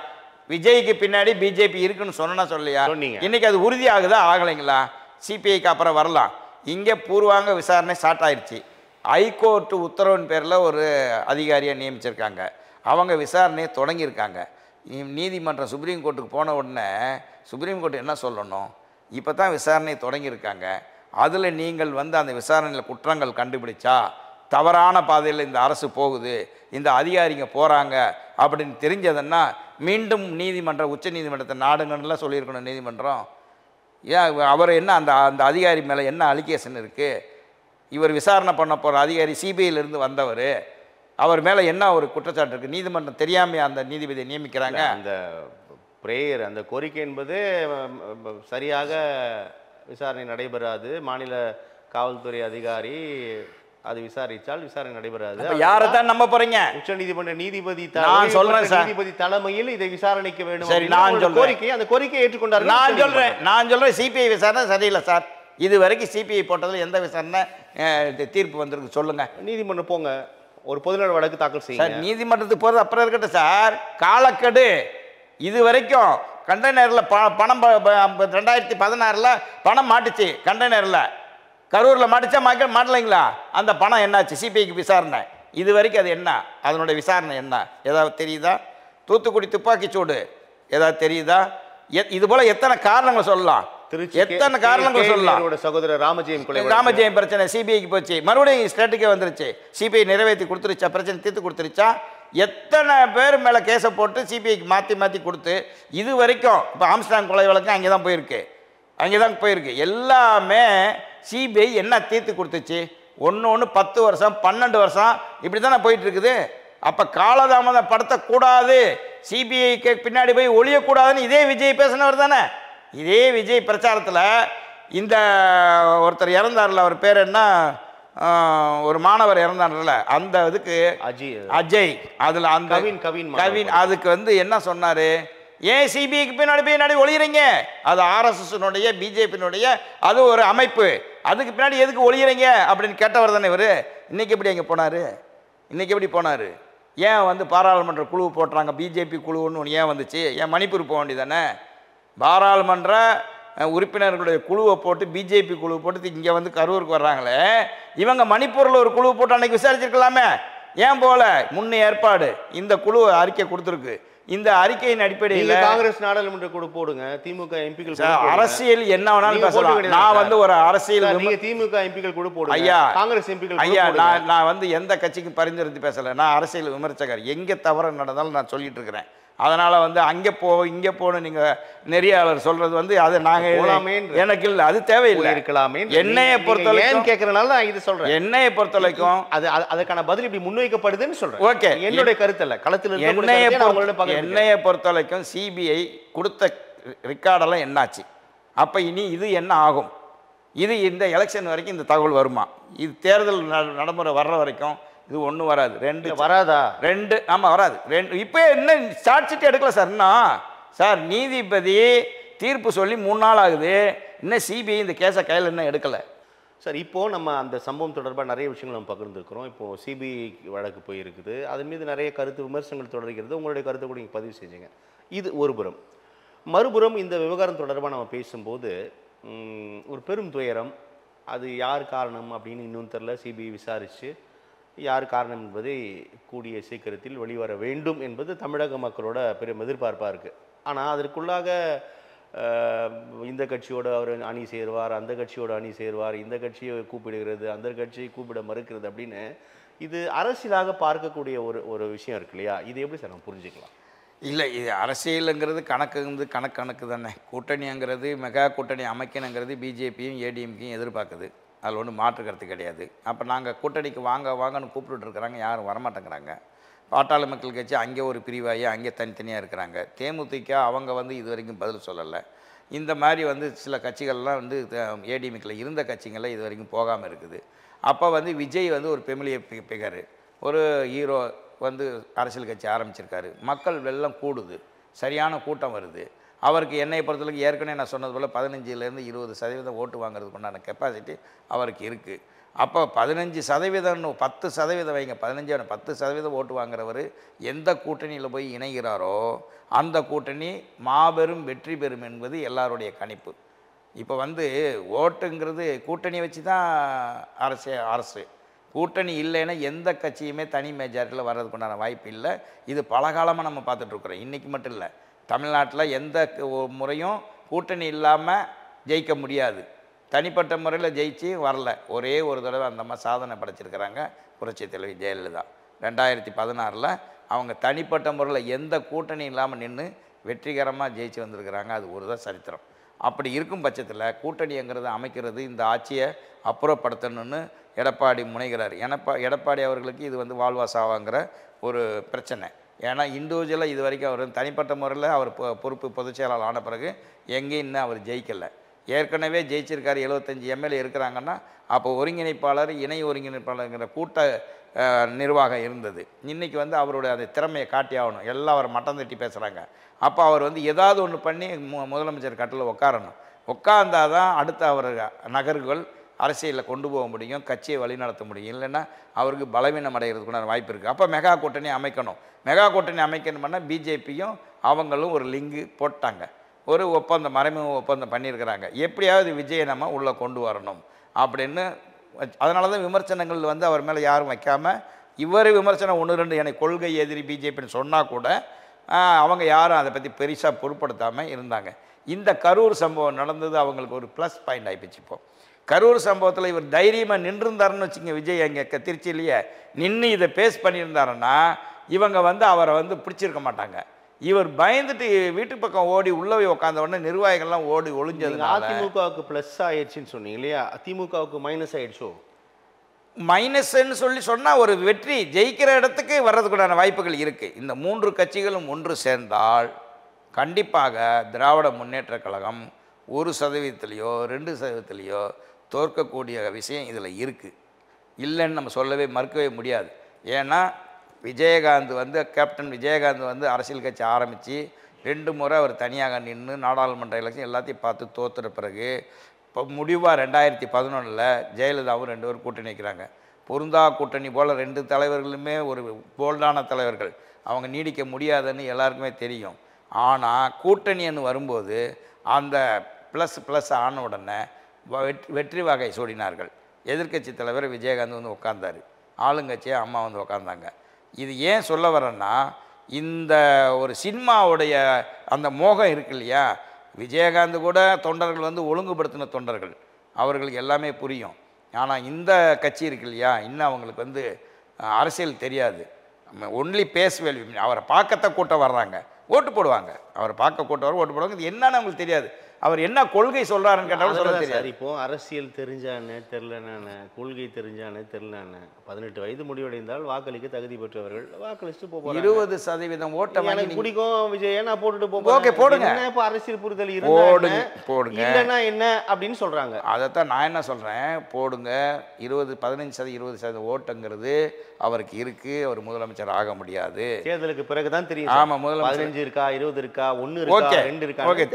விஜய்க்கு பின்னாடி பிஜேபி இருக்குன்னு சொன்னா சொல்லையா? இன்னைக்கு அது உறுதி ஆகுதா ஆகலைங்களா? சிபிஐக்கு அப்புறம் வரலாம். இங்கே பூர்வாங்க விசாரணை ஸ்டார்ட் ஆயிடுச்சு. ஹைகோர்ட்டு உத்தரவின் பேரில் ஒரு அதிகாரியை நியமிச்சிருக்காங்க. அவங்க விசாரணையை தொடங்கியிருக்காங்க. நீதிமன்றம் சுப்ரீம் கோர்ட்டுக்கு போன உடனே சுப்ரீம் கோர்ட்டு என்ன சொல்லணும்? இப்போ தான் விசாரணை தொடங்கியிருக்காங்க. அதில் நீங்கள் வந்து அந்த விசாரணையில் குற்றங்கள் கண்டுபிடிச்சா தவறான பாதையில் இந்த அரசு போகுது, இந்த அதிகாரிங்க போகிறாங்க அப்படின்னு தெரிஞ்சதுன்னா மீண்டும் உச்ச நீதிமன்றத்தை நாடுங்கன்னுலாம் சொல்லியிருக்கணும் நீதிமன்றம். ஏன் அவர் என்ன அந்த அதிகாரி மேலே என்ன அலிகேஷன் இருக்குது? இவர் விசாரணை பண்ண போகிற அதிகாரி சிபிஐலேருந்து வந்தவர், அவர் மேலே என்ன ஒரு குற்றச்சாட்டு இருக்குது? நீதிமன்றம் தெரியாமல் அந்த நீதிபதியை நியமிக்கிறாங்க. அந்த பிரேயர் அந்த கோரிக்கை என்பது சரியாக விசாரணை நடைபெறாது. மாநில காவல்துறை அதிகாரி அது விசாரித்தால் விசாரணை நடைபெறாது. யாரைத்தான் நம்ப போறீங்க? உச்சநீதிமன்ற நீதிபதி நான் சொல்றேன் சார், நீதிபதி தலைமையில் இதை விசாரணைக்க வேண்டும். சரி, நான் சொல்றேன். கோரிக்கை அந்த கோரிக்கையை ஏற்றுக்கொண்டார். நான் சொல்றேன் சிபிஐ விசாரணை சரியில்லை சார். இது வரைக்கும் சிபிஐ போட்டதில் எந்த விசாரணை தீர்ப்பு வந்திருக்கு சொல்லுங்க. நீதிமன்றம் போங்க, ஒரு பொதுநல வழக்கு தாக்கல் செய்யுங்க. சார் நீதிமன்றத்துக்கு போகிறது அப்புறம் இருக்கட்டும் சார். காலக்கெடு இது வரைக்கும் கண்டெய்னரில் பணம் 2016 பணம் மாட்டுச்சு. கண்டெய்னரில் கரூரில் மாட்டுச்சா மாட்டலைங்களா? அந்த பணம் என்னாச்சு? சிபிஐக்கு விசாரணை இது வரைக்கும் அது என்ன? அதனுடைய விசாரணை என்ன? ஏதாவது தெரியுதா? தூத்துக்குடி துப்பாக்கிச்சூடு ஏதாவது தெரியுதா? இது போல எத்தனை காரணங்கள் சொல்லலாம், எத்தனை காரணங்கள் சொல்லலாம். சகோதரர் ராமஜெயம் பிரச்சனை சிபிஐக்கு போச்சு, மறுபடியும் ஸ்டேட்டுக்கே வந்துருச்சு. சிபிஐ நிறைவேற்றி கொடுத்துருச்சா? பிரச்சனை தீர்த்து கொடுத்துருச்சா? எத்தனை பேர் மேலே கேஸை போட்டு சிபிஐக்கு மாற்றி கொடுத்து இது வரைக்கும் இப்போ ஆம்ஸ்டாங் கொலை வழக்கு அங்கே தான் போயிருக்கு. எல்லாமே சிபிஐ என்ன தீர்த்து கொடுத்துச்சு? ஒன்று 10 வருஷம் 12 வருஷம் இப்படி தானே போயிட்டு இருக்குது. அப்போ காலதாமதம் படுத்தக்கூடாது, சிபிஐக்கு பின்னாடி போய் ஒழியக்கூடாதுன்னு இதே விஜய் பேசினவர் தானே. இதே விஜய் பிரச்சாரத்தில் இந்த ஒருத்தர் இறந்தார்ல, அவர் பேர் என்ன, ஒரு மாணவர் இறந்தார்ல, அந்த இதுக்கு அஜய், அதில் அந்த கவின் அதுக்கு வந்து என்ன சொன்னார்? ஏன் சிபிஐக்கு பின்னாடி ஒளியறீங்க? அது ஆர்எஸ்எஸ்னுடைய பிஜேபியினுடைய அது ஒரு அமைப்பு, அதுக்கு பின்னாடி எதுக்கு ஒளியறீங்க அப்படின்னு கேட்டவர் தானே இவர். இன்னைக்கு எப்படி போனார்? ஏன் வந்து பாராளுமன்ற குழு போட்டுறாங்க, பிஜேபி குழுன்னு ஒன்று ஏன் வந்துச்சு? ஏன் மணிப்பூர் போக வேண்டியதானே? பாராளுமன்ற உறுப்பினர்களுடைய குழுவை போட்டு பிஜேபி குழுவை போட்டு இங்கே வந்து கரூருக்கு வர்றாங்களே, இவங்க மணிப்பூரில் ஒரு குழுவை போட்டு அன்னைக்கு விசாரிச்சிருக்கலாமே, ஏன் போல? முன்னே ஏற்பாடு இந்த குழு அறிக்கை கொடுத்துருக்கு. இந்த அறிக்கையின் அடிப்படையில் காங்கிரஸ் நாடாளுமன்ற குழு போடுங்க, திமுக எம்பிக்கள் அரசியல் என்ன வேணாலும் பேசலாம். நான் வந்து ஒரு அரசியல் திமுக எம்பிக்கள் குழு போடுங்க, ஐயா காங்கிரஸ் எம்பிக்கள் ஐயா, நான் வந்து எந்த கட்சிக்கும் பரிந்துரைத்து பேசல. நான் அரசியல் விமர்சகர், எங்கே தவறு நடந்தாலும் நான் சொல்லிட்டு இருக்கிறேன். அதனால் வந்து அங்கே இங்கே போகணும் நீங்கள் நெறியாளர் சொல்கிறது வந்து அது நாங்கள் எனக்கு இல்லை, அது தேவையில்லை. இருக்கலாமே. என்னையை பொறுத்தவரைக்கும் கேட்கறதுனால நான் இது சொல்கிறேன். என்னையை பொறுத்தவரைக்கும் அதுக்கான பதில் இப்படி முன்வைக்கப்படுதுன்னு சொல்கிறேன். ஓகே, என்னுடைய கருத்து இல்லை, களத்தில் என்னையை பொறுத்தவரைக்கும் சிபிஐ கொடுத்த ரெக்கார்டெல்லாம் என்னாச்சு? அப்போ இனி இது என்ன ஆகும்? இது இந்த எலெக்ஷன் வரைக்கும் இந்த தகவல் வருமா? இது தேர்தல் நடைமுறை வர்ற வரைக்கும் இது ஒன்றும் வராது. ஆமாம் வராது. இப்போ என்ன சார்ஜ் ஷீட் எடுக்கல சார். சார் நீதிபதி தீர்ப்பு சொல்லி 3 நாள் ஆகுது, இன்னும் சிபிஐ இந்த கேஸை கையில் இன்னும் எடுக்கலை சார். இப்போது நம்ம அந்த சம்பவம் தொடர்பாக நிறைய விஷயங்கள் நம்ம பகிர்ந்துருக்கிறோம். இப்போது சிபிஐ வழக்கு போயிருக்குது, அதன் மீது நிறைய கருத்து விமர்சனங்கள் தொடர்கிறது. உங்களுடைய கருத்தை கூட நீங்கள் பதிவு செஞ்சீங்க. இது ஒரு புறம். மறுபுறம் இந்த விவகாரம் தொடர்பாக நம்ம பேசும்போது ஒரு பெரும் துயரம், அது யார் காரணம் அப்படின்னு இன்னும் தெரில. சிபிஐ விசாரித்து யார் காரணம் என்பதை கூடிய சீக்கிரத்தில் வெளிவர வேண்டும் என்பது தமிழக மக்களோட பெரும் எதிர்பார்ப்பாக இருக்குது. ஆனால் அதற்குள்ளாக இந்த கட்சியோடு அவர் அணி சேருவார், அந்த கட்சியோடு அணி சேருவார், இந்த கட்சியை கூப்பிடுகிறது, அந்த கட்சியை கூப்பிட மறுக்கிறது அப்படின்னு இது அரசியலாக பார்க்கக்கூடிய ஒரு விஷயம் இருக்கு இல்லையா? இது எப்படி சார் நம்ம புரிஞ்சுக்கலாம்? இல்லை, இது அரசியலுங்கிறது கணக்கு தானே. கூட்டணிங்கிறது மெகா கூட்டணி அமைக்கணுங்கிறது பிஜேபியும் ஏடிஎம்கையும் எதிர்பார்க்குது. அதில் ஒன்றும் மாற்று கருத்து கிடையாது. அப்போ நாங்கள் கூட்டணிக்கு வாங்கன்னு கூப்பிட்டுருக்குறாங்க, யாரும் வரமாட்டேங்கிறாங்க. பாட்டாளி மக்கள் கட்சி அங்கே ஒரு பிரிவாகி அங்கே தனித்தனியாக இருக்கிறாங்க. தேமுதிக அவங்க வந்து இது வரைக்கும் பதில் சொல்லலை. இந்த மாதிரி வந்து சில கட்சிகள்லாம் வந்து ஏடிஎம்கில் இருந்த கட்சிகளில் இது வரைக்கும் போகாமல் இருக்குது. அப்போ வந்து விஜய் வந்து ஒரு பெமிலிய பிகர், ஒரு ஹீரோ வந்து அரசியல் கட்சி ஆரம்பிச்சிருக்காரு. மக்கள் வெள்ளம் கூடுது, சரியான கூட்டம் வருது. அவருக்கு என்னை பொறுத்தளவுக்கு ஏற்கனவே நான் சொன்னது போல் 15% 20% ஓட்டு வாங்குறதுக்கு உண்டான கெப்பாசிட்டி அவருக்கு இருக்குது. அப்போ 15%, 10% வைங்க, 10% ஓட்டு வாங்குறவர் எந்த கூட்டணியில் போய் இணைகிறாரோ அந்த கூட்டணி மாபெரும் வெற்றி பெறும் என்பது எல்லாருடைய கணிப்பு. இப்போ வந்து ஓட்டுங்கிறது கூட்டணியை வச்சு தான் அரசு. கூட்டணி இல்லைன்னா எந்த கட்சியுமே தனி மெஜாரிட்டியில் வர்றதுக்கு உண்டான வாய்ப்பு இல்லை. இது பலகாலமாக நம்ம பார்த்துட்ருக்குறோம், இன்றைக்கி மட்டும் இல்லை. தமிழ்நாட்டில் எந்த முறையும் கூட்டணி இல்லாமல் ஜெயிக்க முடியாது. தனிப்பட்ட முறையில் ஜெயிச்சு வரல. ஒரே ஒரு தடவை அந்த மாதிரி சாதனை படைச்சிருக்கிறாங்க புரட்சித் தலைவி ஜெயலலிதா. 2016 அவங்க தனிப்பட்ட முறையில் எந்த கூட்டணி இல்லாமல் நின்று வெற்றிகரமாக ஜெயிச்சு வந்திருக்கிறாங்க. அது ஒரு தான் சரித்திரம். அப்படி இருக்கும் பட்சத்தில் கூட்டணிங்கிறத அமைக்கிறது, இந்த ஆட்சியை அப்புறப்படுத்தணும்னு எடப்பாடி முனைகிறார். எடப்பாடி அவர்களுக்கு இது வந்து வாழ்வா சாவாங்கிற ஒரு பிரச்சனை. ஏன்னா இண்டிவிஜுவலாக இது வரைக்கும் அவர் தனிப்பட்ட முறையில் அவர் பொறுப்பு பொதுச் செயலாளர் ஆன பிறகு எங்கேயும் இன்னும் அவர் ஜெயிக்கலை. ஏற்கனவே ஜெயிச்சிருக்காரு. 75 எம்எல்ஏ இருக்கிறாங்கன்னா அப்போ ஒருங்கிணைப்பாளர் இணை ஒருங்கிணைப்பாளருங்கிற கூட்ட நிர்வாகம் இருந்தது. இன்றைக்கி வந்து அவருடைய அந்த திறமையை காட்டி ஆகணும். எல்லாம் அவர் மட்டம் தட்டி பேசுகிறாங்க. அப்போ அவர் வந்து ஏதாவது ஒன்று பண்ணி முதலமைச்சர் கட்டில் உட்காரணும். உட்கார்ந்தால் தான் அடுத்த அவர் நகர்கள் அரசியலில் கொண்டு போக முடியும், கட்சியை வழிநடத்த முடியும். இல்லைன்னா அவருக்கு பலவீனம் அடைகிறதுக்குள்ள வாய்ப்பு இருக்குது. அப்போ மெகா கூட்டணி அமைக்கணும். மெகா கூட்டணி அமைக்கணும்னா பிஜேபியும் அவங்களும் ஒரு லிங்கு போட்டாங்க, ஒரு ஒப்பந்தம், மறைமுக ஒப்பந்தம் பண்ணியிருக்கிறாங்க. எப்படியாவது விஜயை நம்ம உள்ளே கொண்டு வரணும் அப்படின்னு. அதனால தான் விமர்சனங்கள் வந்து அவர் மேலே யாரும் வைக்காமல், இவர் விமர்சனம் 1-2 எனக்கு கொள்கை எதிரி பிஜேபின்னு சொன்னால் கூட அவங்க யாரும் அதை பற்றி பெருசாக பொருட்படுத்தாமல் இருந்தாங்க. இந்த கரூர் சம்பவம் நடந்தது அவங்களுக்கு ஒரு ப்ளஸ் பாயிண்ட் ஆகிப்போச்சு. இப்போது கரூர் சம்பவத்தில் இவர் தைரியமாக நின்றுருந்தாருன்னு வச்சுங்க, விஜய் அங்கே திருச்சியிலேயே நின்று இதை பேஸ் பண்ணியிருந்தாருன்னா இவங்க வந்து அவரை வந்து பிடிச்சிருக்க மாட்டாங்க. இவர் பயந்துட்டு வீட்டு பக்கம் ஓடி உள்ளே போய் உட்காந்த உடனே நிர்வாகிகள்லாம் ஓடி ஒளிஞ்சது. அதிமுகவுக்கு ப்ளஸ் ஆயிடுச்சுன்னு சொன்னீங்க இல்லையா, திமுகவுக்கு மைனஸ் ஆயிடுச்சோ? மைனஸ்ன்னு சொன்னால் ஒரு வெற்றி ஜெயிக்கிற இடத்துக்கு வர்றதுக்குண்டான வாய்ப்புகள் இருக்குது. இந்த 3 கட்சிகளும் ஒன்று சேர்ந்தால் கண்டிப்பாக திராவிட முன்னேற்ற கழகம் 1%-லையோ 2%-லையோ தோற்கக்கூடிய விஷயம் இதில் இருக்குது. இல்லைன்னு நம்ம சொல்லவே மறுக்கவே முடியாது. ஏன்னா விஜயகாந்த் வந்து கேப்டன் விஜயகாந்த் வந்து அரசியல் கட்சி ஆரம்பித்து 2 முறை அவர் தனியாக நின்று நாடாளுமன்ற எலெக்ஷன் எல்லாத்தையும் பார்த்து தோற்றுற பிறகு இப்போ முடிவாக 2011 ஜெயலலிதாவும் 2 பேரும் கூட்டணி வைக்கிறாங்க. பொருந்தா கூட்டணி போல் 2 தலைவர்களுமே ஒரு போல்டான தலைவர்கள், அவங்க நீடிக்க முடியாதுன்னு எல்லாருக்குமே தெரியும். ஆனால் கூட்டணின்னு வரும்போது அந்த ப்ளஸ் ஆன உடனே வெற்றி வகை சூடினார்கள். எதிர்க்கட்சி தலைவர் விஜயகாந்த் வந்து உட்கார்ந்தார், ஆளுங்கட்சியை அம்மா வந்து உட்காந்தாங்க. இது ஏன் சொல்ல வரேன்னா, இந்த ஒரு சினிமாவுடைய அந்த மோகம் இருக்கு இல்லையா, விஜயகாந்த் கூட தொண்டர்கள் வந்து ஒழுங்குபடுத்தின தொண்டர்கள், அவர்களுக்கு எல்லாமே புரியும். ஆனால் இந்த கட்சி இருக்கு இல்லையா, இன்னும் அவங்களுக்கு வந்து அரசியல் தெரியாது. Only face value. அவரை பார்க்கத்த கூட்டம் வர்றாங்க, ஓட்டு போடுவாங்க. அவரை பார்க்க கூட்டம் வர ஓட்டு போடுவாங்க. இது என்னன்னு அவங்களுக்கு தெரியாது. அவர் என்ன கொள்கை சொல்கிறாருன்னு கேட்டாலும் சொல்ல தெரியாது. இப்போ அரசியல் தெரிஞ்சானே தெரிலனானே, கொள்கை தெரிஞ்சானே தெரிலனானே, 18 வயது முடிவடைந்தால் வாக்களிக்க தகுதி பெற்றவர்கள் வாக்களிச்சுட்டு போகிறாங்க. 20% ஓட்டை எனக்கு பிடிக்கும் விஜய், நான் போட்டுட்டு போகிறேன். ஓகே போடுங்க. இப்போ அரசியல் புரிதல் போடுங்க இல்லைன்னா என்ன அப்படின்னு சொல்கிறாங்க. அதைத்தான் நான் என்ன சொல்கிறேன், போடுங்க. 15%-20% ஓட்டுங்கிறது அவருக்கு இருக்குது. அவர் முதலமைச்சர் ஆக முடியாது. தேர்தலுக்கு பிறகு தான் தெரியும். ஆமாம், முதலமைச்சர் 15 இருக்கா, 20 இருக்கா, 1 இருக்கா, 2 இருக்கா. ஓகே,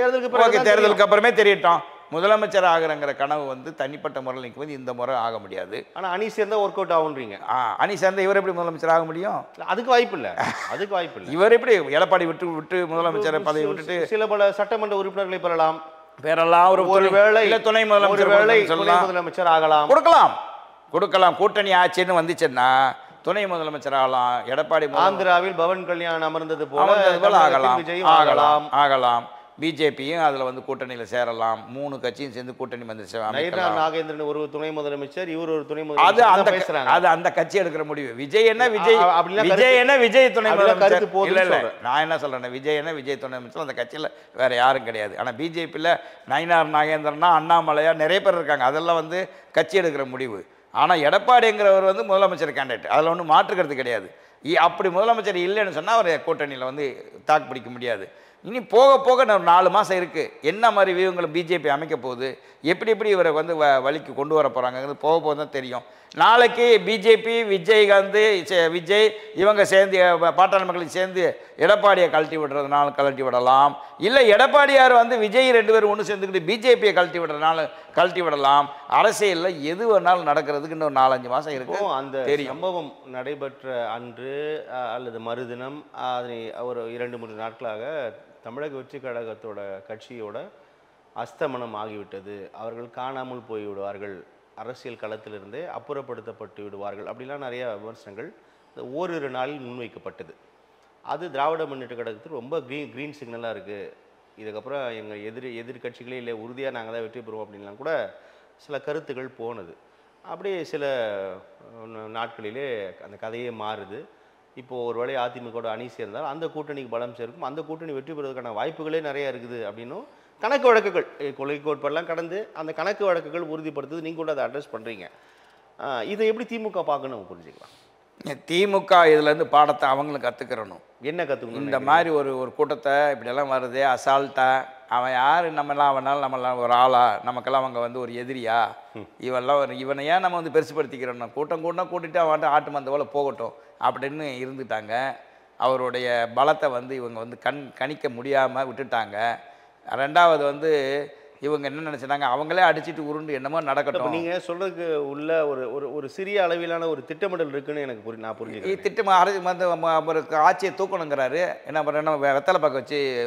தேர்தலுக்கு அப்புறமே தெரியட்டும். முதலமைச்சர் ஆகிறங்கிற கனவு வந்து தனிப்பட்ட முறையில் நிற்கும்போது இந்த முறை ஆக முடியாது. ஆனால் அணி சேர்ந்தா ஒர்க் அவுட் ஆகுன்றீங்க. அணி சேர்ந்த இவர் எப்படி முதலமைச்சர் ஆக முடியும்? அதுக்கு வாய்ப்பு இல்லை, அதுக்கு வாய்ப்பு இல்லை. இவர் எப்படி எடப்பாடி விட்டு முதலமைச்சர் பதவி விட்டுட்டு சில பல சட்டமன்ற உறுப்பினர்களை பெறலாம். ஒரு வேளை துணை முதலமைச்சர் ஆகலாம், கொடுக்கலாம். கூட்டணி ஆட்சின்னு வந்துச்சுன்னா துணை முதலமைச்சர் ஆகலாம். எடப்பாடி ஆந்திராவில் பவன் கல்யாண் அமர்ந்தது போல ஆகலாம். பிஜேபியும் அதில் வந்து கூட்டணியில் சேரலாம். 3 கட்சியும் சேர்ந்து கூட்டணி வந்துச்சு. நாகேந்திரன் ஒரு துணை முதலமைச்சர், இவர் ஒரு துணை முதலமைச்சர். அது அந்த கட்சி எடுக்கிற முடிவு. விஜய் என்ன விஜய் துணை முதலமைச்சர். இல்லை, நான் என்ன சொல்றேன், விஜய் என்ன விஜய் துணை முதலமைச்சர். அந்த கட்சியில் வேற யாரும் கிடையாது. ஆனால் பிஜேபியில் நயினார் நாகேந்திரனா, அண்ணாமலையா நிறைய பேர் இருக்காங்க. அதெல்லாம் வந்து கட்சி எடுக்கிற முடிவு. ஆனால் எடப்பாடிங்கிறவர் வந்து முதலமைச்சர் கேண்டிடேட், அதில் ஒன்றும் மாற்றுக்கிறது கிடையாது. அப்படி முதலமைச்சர் இல்லைன்னு சொன்னால் அவர் கூட்டணியில் வந்து தாக்கு பிடிக்க முடியாது. இனி போக போக 4 மாதம் இருக்குது. என்ன மாதிரி வியூகங்களை பிஜேபி அமைக்க போகுது, எப்படி இவரை வந்து வழிக்கு கொண்டு வர போகிறாங்கிறது போக போக தான் தெரியும். நாளைக்கு பிஜேபி விஜய் இவங்க சேர்ந்து பாட்டாளி மக்களுக்கு சேர்ந்து எடப்பாடியை கழட்டி விடுறதுனால கழட்டி விடலாம். இல்லை எடப்பாடியார் வந்து விஜய் 2 பேரும் ஒன்று சேர்ந்துக்கிட்டு பிஜேபியை கழட்டி விடுறதுனால கழட்டி விடலாம். அரசியலில் எது வேணாலும் நடக்கிறதுக்கு இன்னும் 4-5 மாதம் இருக்கும். அந்த சம்பவம் நடைபெற்ற அன்று அல்லது மறுதினம் அதனை ஒரு 2-3 நாட்களாக தமிழக வெற்றி கழகத்தோட கட்சியோட அஸ்தமனம் ஆகிவிட்டது, அவர்கள் காணாமல் போய்விடுவார்கள், அரசியல் களத்திலிருந்தே அப்புறப்படுத்தப்பட்டு விடுவார்கள் அப்படிலாம் நிறைய விமர்சனங்கள் ஓரிரு நாளில் முன்வைக்கப்பட்டது. அது திராவிட முன்னேற்ற கழகத்தில் ரொம்ப க்ரீன் சிக்னலாக இருக்குது. இதுக்கப்புறம் எங்கள் எதிர்கட்சிகளே இல்லை, உறுதியாக நாங்கள் தான் வெற்றி பெறுவோம் அப்படின்லாம் கூட சில கருத்துக்கள் போனது. அப்படியே சில நாட்களிலே அந்த கதையே மாறுது. இப்போது ஒரு வேளை அதிமுக அணி சேர்ந்தால் அந்த கூட்டணிக்கு பலம் சேர்க்கும், அந்த கூட்டணி வெற்றி பெறுவதற்கான வாய்ப்புகளே நிறையா இருக்குது அப்படின்னும் கணக்கு வழக்குகள் கொள்கை கோட்பாடெல்லாம் கடந்து அந்த கணக்கு வழக்குகள் உறுதிப்படுத்துது. நீங்கள் கூட அதை அட்ரஸ் பண்ணுறீங்க. இதை எப்படி திமுக பார்க்கணும் புரிஞ்சுக்கலாம்? திமுக இதுலேருந்து பாடத்தை அவங்களும் கற்றுக்கிறணும். என்ன கற்றுக்கணும்? இந்த மாதிரி ஒரு ஒரு கூட்டத்தை இப்படியெல்லாம் வருது அசால்ட்டாக. அவன் யார் நம்மளாம், அவனால் நம்மளாம் ஒரு ஆளா, நமக்கெல்லாம் அவங்க வந்து ஒரு எதிரியா, இவெல்லாம் ஒரு இவனை ஏன் நம்ம வந்து பெருசுப்படுத்திக்கிறோம்? கூட்டம் கூட்டிட்டு அவன்ட்டு ஆட்டு மந்த போல் போகட்டும் அப்படின்னு இருந்துட்டாங்க. அவருடைய பலத்தை வந்து இவங்க வந்து கணிக்க முடியாமல் விட்டுட்டாங்க. ரெண்டாவது வந்து இவங்க என்ன நினச்சிட்டாங்க, அவங்களே அடிச்சுட்டு உருண்டு என்னமோ நடக்கட்டும். நீங்கள் சொல்கிறதுக்கு உள்ள ஒரு ஒரு ஒரு சிறிய அளவிலான ஒரு திட்டமிடல் இருக்குன்னு எனக்கு நான் புரிஞ்சுக்கிறேன். திட்டம் வந்து ஒரு ஆட்சியை தூக்கணுங்கிறாரு. என்ன பண்ணுறேன்னா வெத்தலை பக்கம்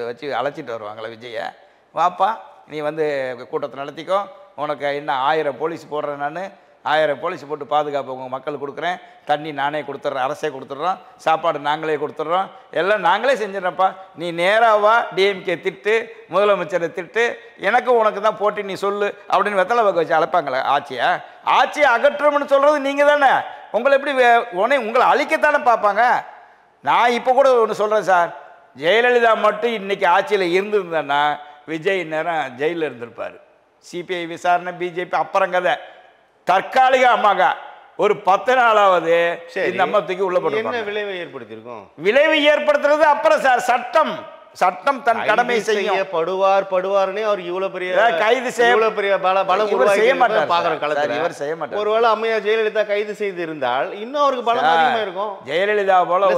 வச்சு அழைச்சிட்டு வருவாங்களே விஜயை, வாப்பா நீ வந்து கூட்டத்தை நடத்திக்கோ, உனக்கு என்ன 1000 போலீஸ் போடுறேன், நான் 1000 போலீஸ் போட்டு பாதுகாப்பு உங்கள் மக்களுக்கு கொடுக்குறேன், தண்ணி நானே கொடுத்துட்றேன், அரசே கொடுத்துட்றோம், சாப்பாடு நாங்களே கொடுத்துட்றோம், எல்லாம் நாங்களே செஞ்சிடறப்பா, நீ நேராவா டிஎம்கே திட்டு, முதலமைச்சரை திட்டு, எனக்கும் உனக்கு தான் போட்டி, நீ சொல்லு அப்படின்னு வெத்தலை பக்கம் வச்சு அழைப்பாங்களே ஆட்சியை அகற்றணும்னு சொல்கிறது நீங்கள் தானே. உங்களை எப்படி உங்களை அழிக்கத்தானே பார்ப்பாங்க. நான் இப்போ கூட ஒன்று சொல்கிறேன் சார், ஜெயலலிதா மட்டும் இன்றைக்கி ஆட்சியில் இருந்திருந்தேன்னா விஜய் நேரம் ஜெயிலில் இருந்திருப்பார். சிபிஐ விசாரணை, பிஜேபி அப்புறம் கதை, தற்காலிக அம்மாக ஒரு 10 நாளாவது இந்த அம்மா தூக்கி உள்ள போட்டு என்ன விளைவை ஏற்படுத்தியிருக்கோம்? விளைவு ஏற்படுத்துறது அப்புறம் சார், சட்டம் தன் கடமை செய்ய படுவார்னே அவர் இவ்வளவு பெரிய கைது செய்ய, இவ்வளவு பெரிய பலம் செய்ய மாட்டார் பாக்குற காலத்துல இவர் செய்ய மாட்டார். ஒருவேளை அம்மையா ஜெயலலிதா கைது செய்து இருந்தால் இன்னும் அவருக்கு பலம் அதிகமா இருக்கும். ஜெயலலிதா போல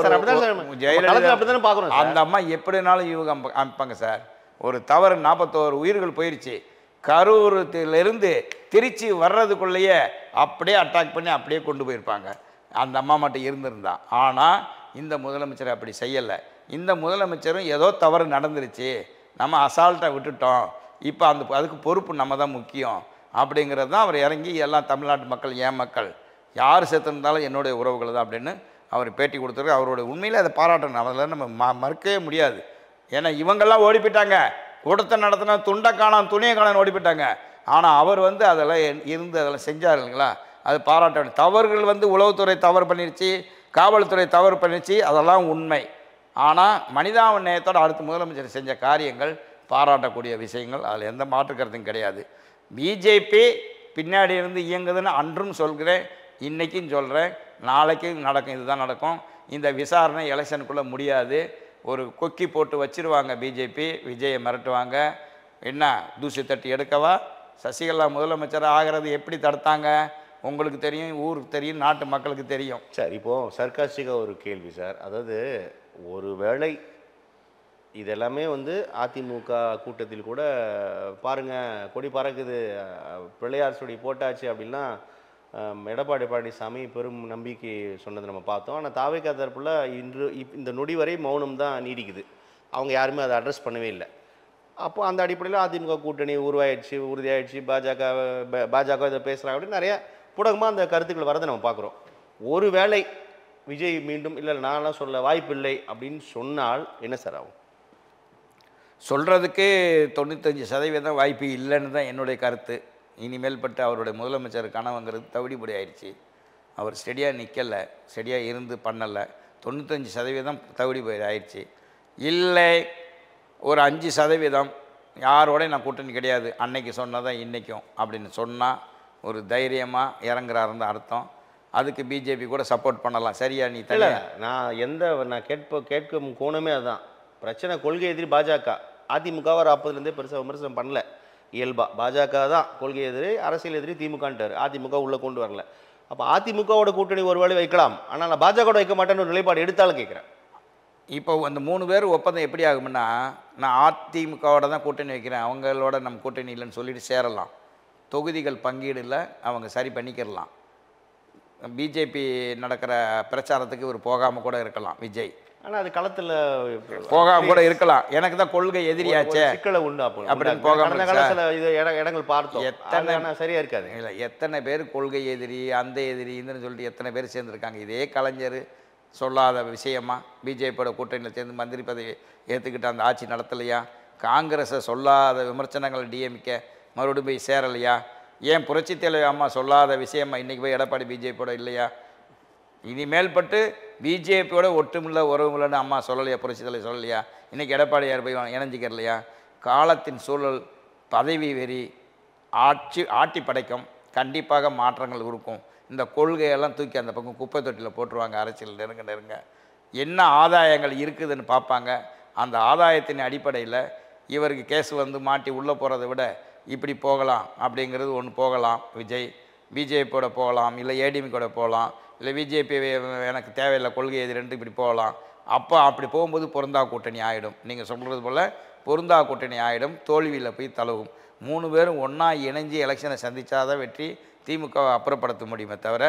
ஜெயலலிதா அப்படித்தானே பாக்குறோம். அந்த அம்மா எப்படினாலும் இவங்க அமைப்பாங்க சார். ஒரு தவறு 41 உயிர்கள் போயிருச்சு, கரூரத்திலிருந்து திருச்சி வர்றதுக்குள்ளேயே அப்படியே அட்டாக் பண்ணி அப்படியே கொண்டு போயிருப்பாங்க. அந்த அம்மா மட்டும் இருந்திருந்தா. ஆனால் இந்த முதலமைச்சர் அப்படி செய்யலை. இந்த முதலமைச்சரும் ஏதோ தவறு நடந்துருச்சு, நம்ம அசால்ட்டாக விட்டுட்டோம், இப்போ அதுக்கு பொறுப்பு நம்ம தான் முக்கியம் அப்படிங்கிறது தான் அவர் இறங்கி எல்லாம் தமிழ்நாட்டு மக்கள், என் மக்கள் யார் செத்துருந்தாலும் என்னுடைய உறவுகள் தான் அப்படின்னு அவர் பேட்டி கொடுத்துருக்கு. அவருடைய உண்மையில் அதை பாராட்டணும், அதில் நம்ம மறுக்கவே முடியாது. ஏன்னா இவங்கெல்லாம் ஓடி போயிட்டாங்க, கூட்டத்தை நடத்தின துண்டை காணாம் துணியை காணான்னு ஓடி போயிட்டாங்க. ஆனால் அவர் வந்து அதெல்லாம் இருந்து அதெல்லாம் செஞ்சார் இல்லைங்களா, அது பாராட்ட வேண்டும். தவறுகள் வந்து உளவுத்துறை தவறு பண்ணிருச்சு, காவல்துறை தவறு பண்ணிருச்சு, அதெல்லாம் உண்மை. ஆனால் மனிதாபிநேயத்தோடு அடுத்த முதலமைச்சர் செஞ்ச காரியங்கள் பாராட்டக்கூடிய விஷயங்கள், அதில் எந்த மாற்று கருத்தும் கிடையாது. பிஜேபி பின்னாடி இருந்து இயங்குதுன்னு அன்றும் சொல்கிறேன், இன்றைக்கும் சொல்கிறேன், நாளைக்கும் நடக்கும், இதுதான் நடக்கும். இந்த விசாரணை எலெக்ஷனுக்குள்ளே முடியாது. ஒரு கொக்கி போட்டு வச்சிருவாங்க பிஜேபி, விஜயை மிரட்டுவாங்க. என்ன தூசி தட்டி எடுக்கவா? சசிகலா முதலமைச்சர் ஆகிறது எப்படி தடுத்தாங்க உங்களுக்கு தெரியும், ஊருக்கு தெரியும், நாட்டு மக்களுக்கு தெரியும். சார் இப்போது சர்க்காஸ்டிக்காக ஒரு கேள்வி சார், அதாவது ஒருவேளை இதெல்லாமே வந்து அதிமுக கூட்டத்தில் கூட பாருங்கள் கொடி பறக்குது, பிள்ளையார் சுடி போட்டாச்சு அப்படின்னா எடப்பாடி பழனிசாமி பெரும் நம்பிக்கை சொன்னதை நம்ம பார்த்தோம். ஆனால் தாவேகா தரப்புல இந்த நொடி வரை மௌனம் தான் நீடிக்குது, அவங்க யாருமே அதை அட்ரஸ் பண்ணவே இல்லை. அப்போ அந்த அடிப்படையில் அதிமுக கூட்டணி உருவாயிடுச்சு, உறுதியாயிடுச்சு, பாஜக இதை பேசுகிறாங்க அப்படின்னு நிறையா புடகமாக அந்த கருத்துக்கள் வரதை நம்ம பார்க்குறோம். ஒருவேளை விஜய் மீண்டும் இல்லை நான்லாம் சொல்ல வாய்ப்பு இல்லை அப்படின்னு சொன்னால் என்ன சார் ஆகும்? சொல்கிறதுக்கு 95% வாய்ப்பு இல்லைன்னு தான் என்னுடைய கருத்து. இனிமேல் பட்டு அவருடைய முதலமைச்சர் கனவுங்கிறது தவிடிபடி ஆயிடுச்சு. அவர் ஸ்டெடியாக நிற்கலை, ஸ்டெடியாக இருந்து பண்ணலை. 95% தவிடிபடி ஆயிடுச்சு. இல்லை ஒரு 5% யாரோட நான் கூட்டணி கிடையாது, அன்னைக்கு சொன்னதான் இன்றைக்கும் அப்படின்னு சொன்னால் ஒரு தைரியமாக இறங்குறாருன்னு அர்த்தம். அதுக்கு பிஜேபி கூட சப்போர்ட் பண்ணலாம். சரியா? நீ தெரியல, நான் கேட்கும் கோணமே அதுதான். பிரச்சனை கொள்கை எதிரி பாஜக. அதிமுக ஒரு 40லேருந்தே பெருசாக விமர்சனம் பண்ணல, இயல்பா பாஜக தான் கொள்கை எதிரி, அரசியல் எதிரி திமுகன்ட்டார். அதிமுக உள்ளே கொண்டு வரல. அப்போ அதிமுகவோட கூட்டணி ஒரு வேளை வைக்கலாம், ஆனால் நான் பாஜகவோட வைக்க மாட்டேன்னு ஒரு நிலைப்பாடு எடுத்தாலும் கேட்குறேன். இப்போ அந்த 3 பேர் ஒப்பந்தம் எப்படி ஆகும்னா, நான் அதிமுகவோட தான் கூட்டணி வைக்கிறேன், அவங்களோட நம்ம கூட்டணி இல்லைன்னு சொல்லிட்டு சேரலாம். தொகுதிகள் பங்கீடு இல்லை, அவங்க சரி பண்ணிக்கிறலாம். பிஜேபி நடக்கிற பிரச்சாரத்துக்கு இவர் போகாமல் கூட இருக்கலாம் விஜய். ஆனால் அது களத்தில் போகாமல் கூட இருக்கலாம். எனக்கு தான் கொள்கை எதிரியாச்சே சிக்கலை உண்டு அப்படின்னு போகாமல் இடங்கள் பார்த்தோம். எத்தனை சரியாக இருக்காது. இல்லை, எத்தனை பேர் கொள்கை எதிரி, அந்த எதிரி இதுன்னு சொல்லிட்டு எத்தனை பேர் சேர்ந்துருக்காங்க. இதே கலைஞர் சொல்லாத விஷயமா பிஜேபியோட கூட்டணியில் சேர்ந்து மந்திரி பதவி ஏற்றுக்கிட்டு அந்த ஆட்சி நடத்தலையா? காங்கிரஸை சொல்லாத விமர்சனங்கள் டிஎம்கே மறுபடியும் போய் சேரலையா? ஏன் புரட்சி தலைவி அம்மா சொல்லாத விஷயமா இன்றைக்கி போய் எடப்பாடி பிஜேபியோட இல்லையா? இனிமேல் பட்டு பிஜேபியோட ஒட்டுமில்ல உறவுமில்லன்னு அம்மா சொல்லலையா? புரட்சி தலைவி சொல்லலையா? இன்றைக்கி எடப்பாடியார் போய் இணைஞ்சிக்கிறலையா? காலத்தின் சூழல், பதவி வெறி ஆட்டி படைக்கும். கண்டிப்பாக மாற்றங்கள் இருக்கும். இந்த கொள்கையெல்லாம் தூக்கி அந்த பக்கம் குப்பை தொட்டியில் போட்டுருவாங்க. அரசியல் நெருங்க என்ன ஆதாயங்கள் இருக்குதுன்னு பார்ப்பாங்க. அந்த ஆதாயத்தின் அடிப்படையில் இவருக்கு கேஸ் வந்து மாட்டி உள்ளே போகிறத விட இப்படி போகலாம் அப்படிங்கிறது ஒன்று போகலாம். விஜய் பிஜேபியோட போகலாம், இல்லை ஏடிஎம்கோட போகலாம், இல்லை பிஜேபி எனக்கு தேவையில்லை கொள்கை எதிரென்று இப்படி போகலாம். அப்போ அப்படி போகும்போது பொருந்தா கூட்டணி ஆகிடும். நீங்கள் சொல்கிறது போல் பொருந்தா கூட்டணி ஆகிடும், தோல்வியில் போய் தழுவும். 3 பேரும் ஒன்றா இணைஞ்சு எலெக்ஷனை சந்தித்தாதான் வெற்றி திமுகவை அப்புறப்படுத்த முடியுமே தவிர,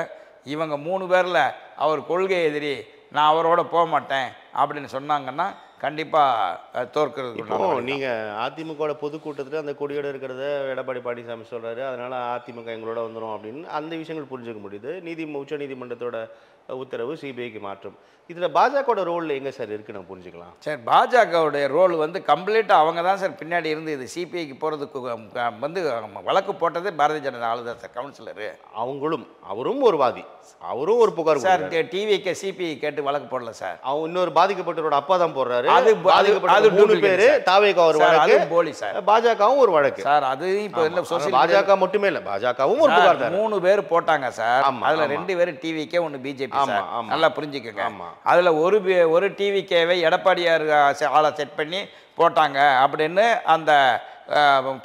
இவங்க 3 பேரில் அவர் கொள்கை எதிரி, நான் அவரோட போக மாட்டேன் அப்படின்னு சொன்னாங்கன்னா கண்டிப்பாக தோற்கிறது. இப்போ நீங்கள் அதிமுகவோட பொதுக்கூட்டத்தில் அந்த கொடியோடு இருக்கிறத எடப்பாடி பழனிசாமி சொல்கிறாரு, அதனால் அதிமுக எங்களோட வந்துடும் அப்படின்னு அந்த விஷயங்கள் புரிஞ்சுக்க முடியுது. உச்ச நீதிமன்றத்தோட உத்தரவு சிபிஐக்கு மாற்றும். இதில் பாஜகவோட ரோல் எங்கே சார் இருக்குது நம்ம புரிஞ்சுக்கலாம்? சார் பாஜகவுடைய ரோல் வந்து கம்ப்ளீட்டாக அவங்க தான் சார் பின்னாடி இருந்து இது சிபிஐக்கு போகிறதுக்கு வந்து வழக்கு போட்டதே பாரதிய ஜனதா ஆளுதான் சார் கவுன்சிலரு. அவரும் ஒரு வாதி, அவரும் ஒரு புகார் சார். டிவிக்கு சிபிஐ கேட்டு வழக்கு போடல சார். அவங்க இன்னொரு பாதிக்கப்பட்டவரோட அப்பா தான் போடுறாரு. அது 3 பேர் தாவேகா ஒரு வழக்கு, போலி சார். பாஜகவும் ஒரு வழக்கு சார். அது இப்போ என்ன சோசியல் பாஜக மட்டுமே இல்லை, பாஜகவும் ஒரு புகார் தான். 3 பேர் போட்டாங்க சார். அதில் 2 பேர் டிவிக்கே, 1 பிஜேபி சார். நல்லா புரிஞ்சுக்கோங்க. அதில் ஒரு டிவிக்கேவை எடப்பாடியார் ஆளை செட் பண்ணி போட்டாங்க அப்படின்னு அந்த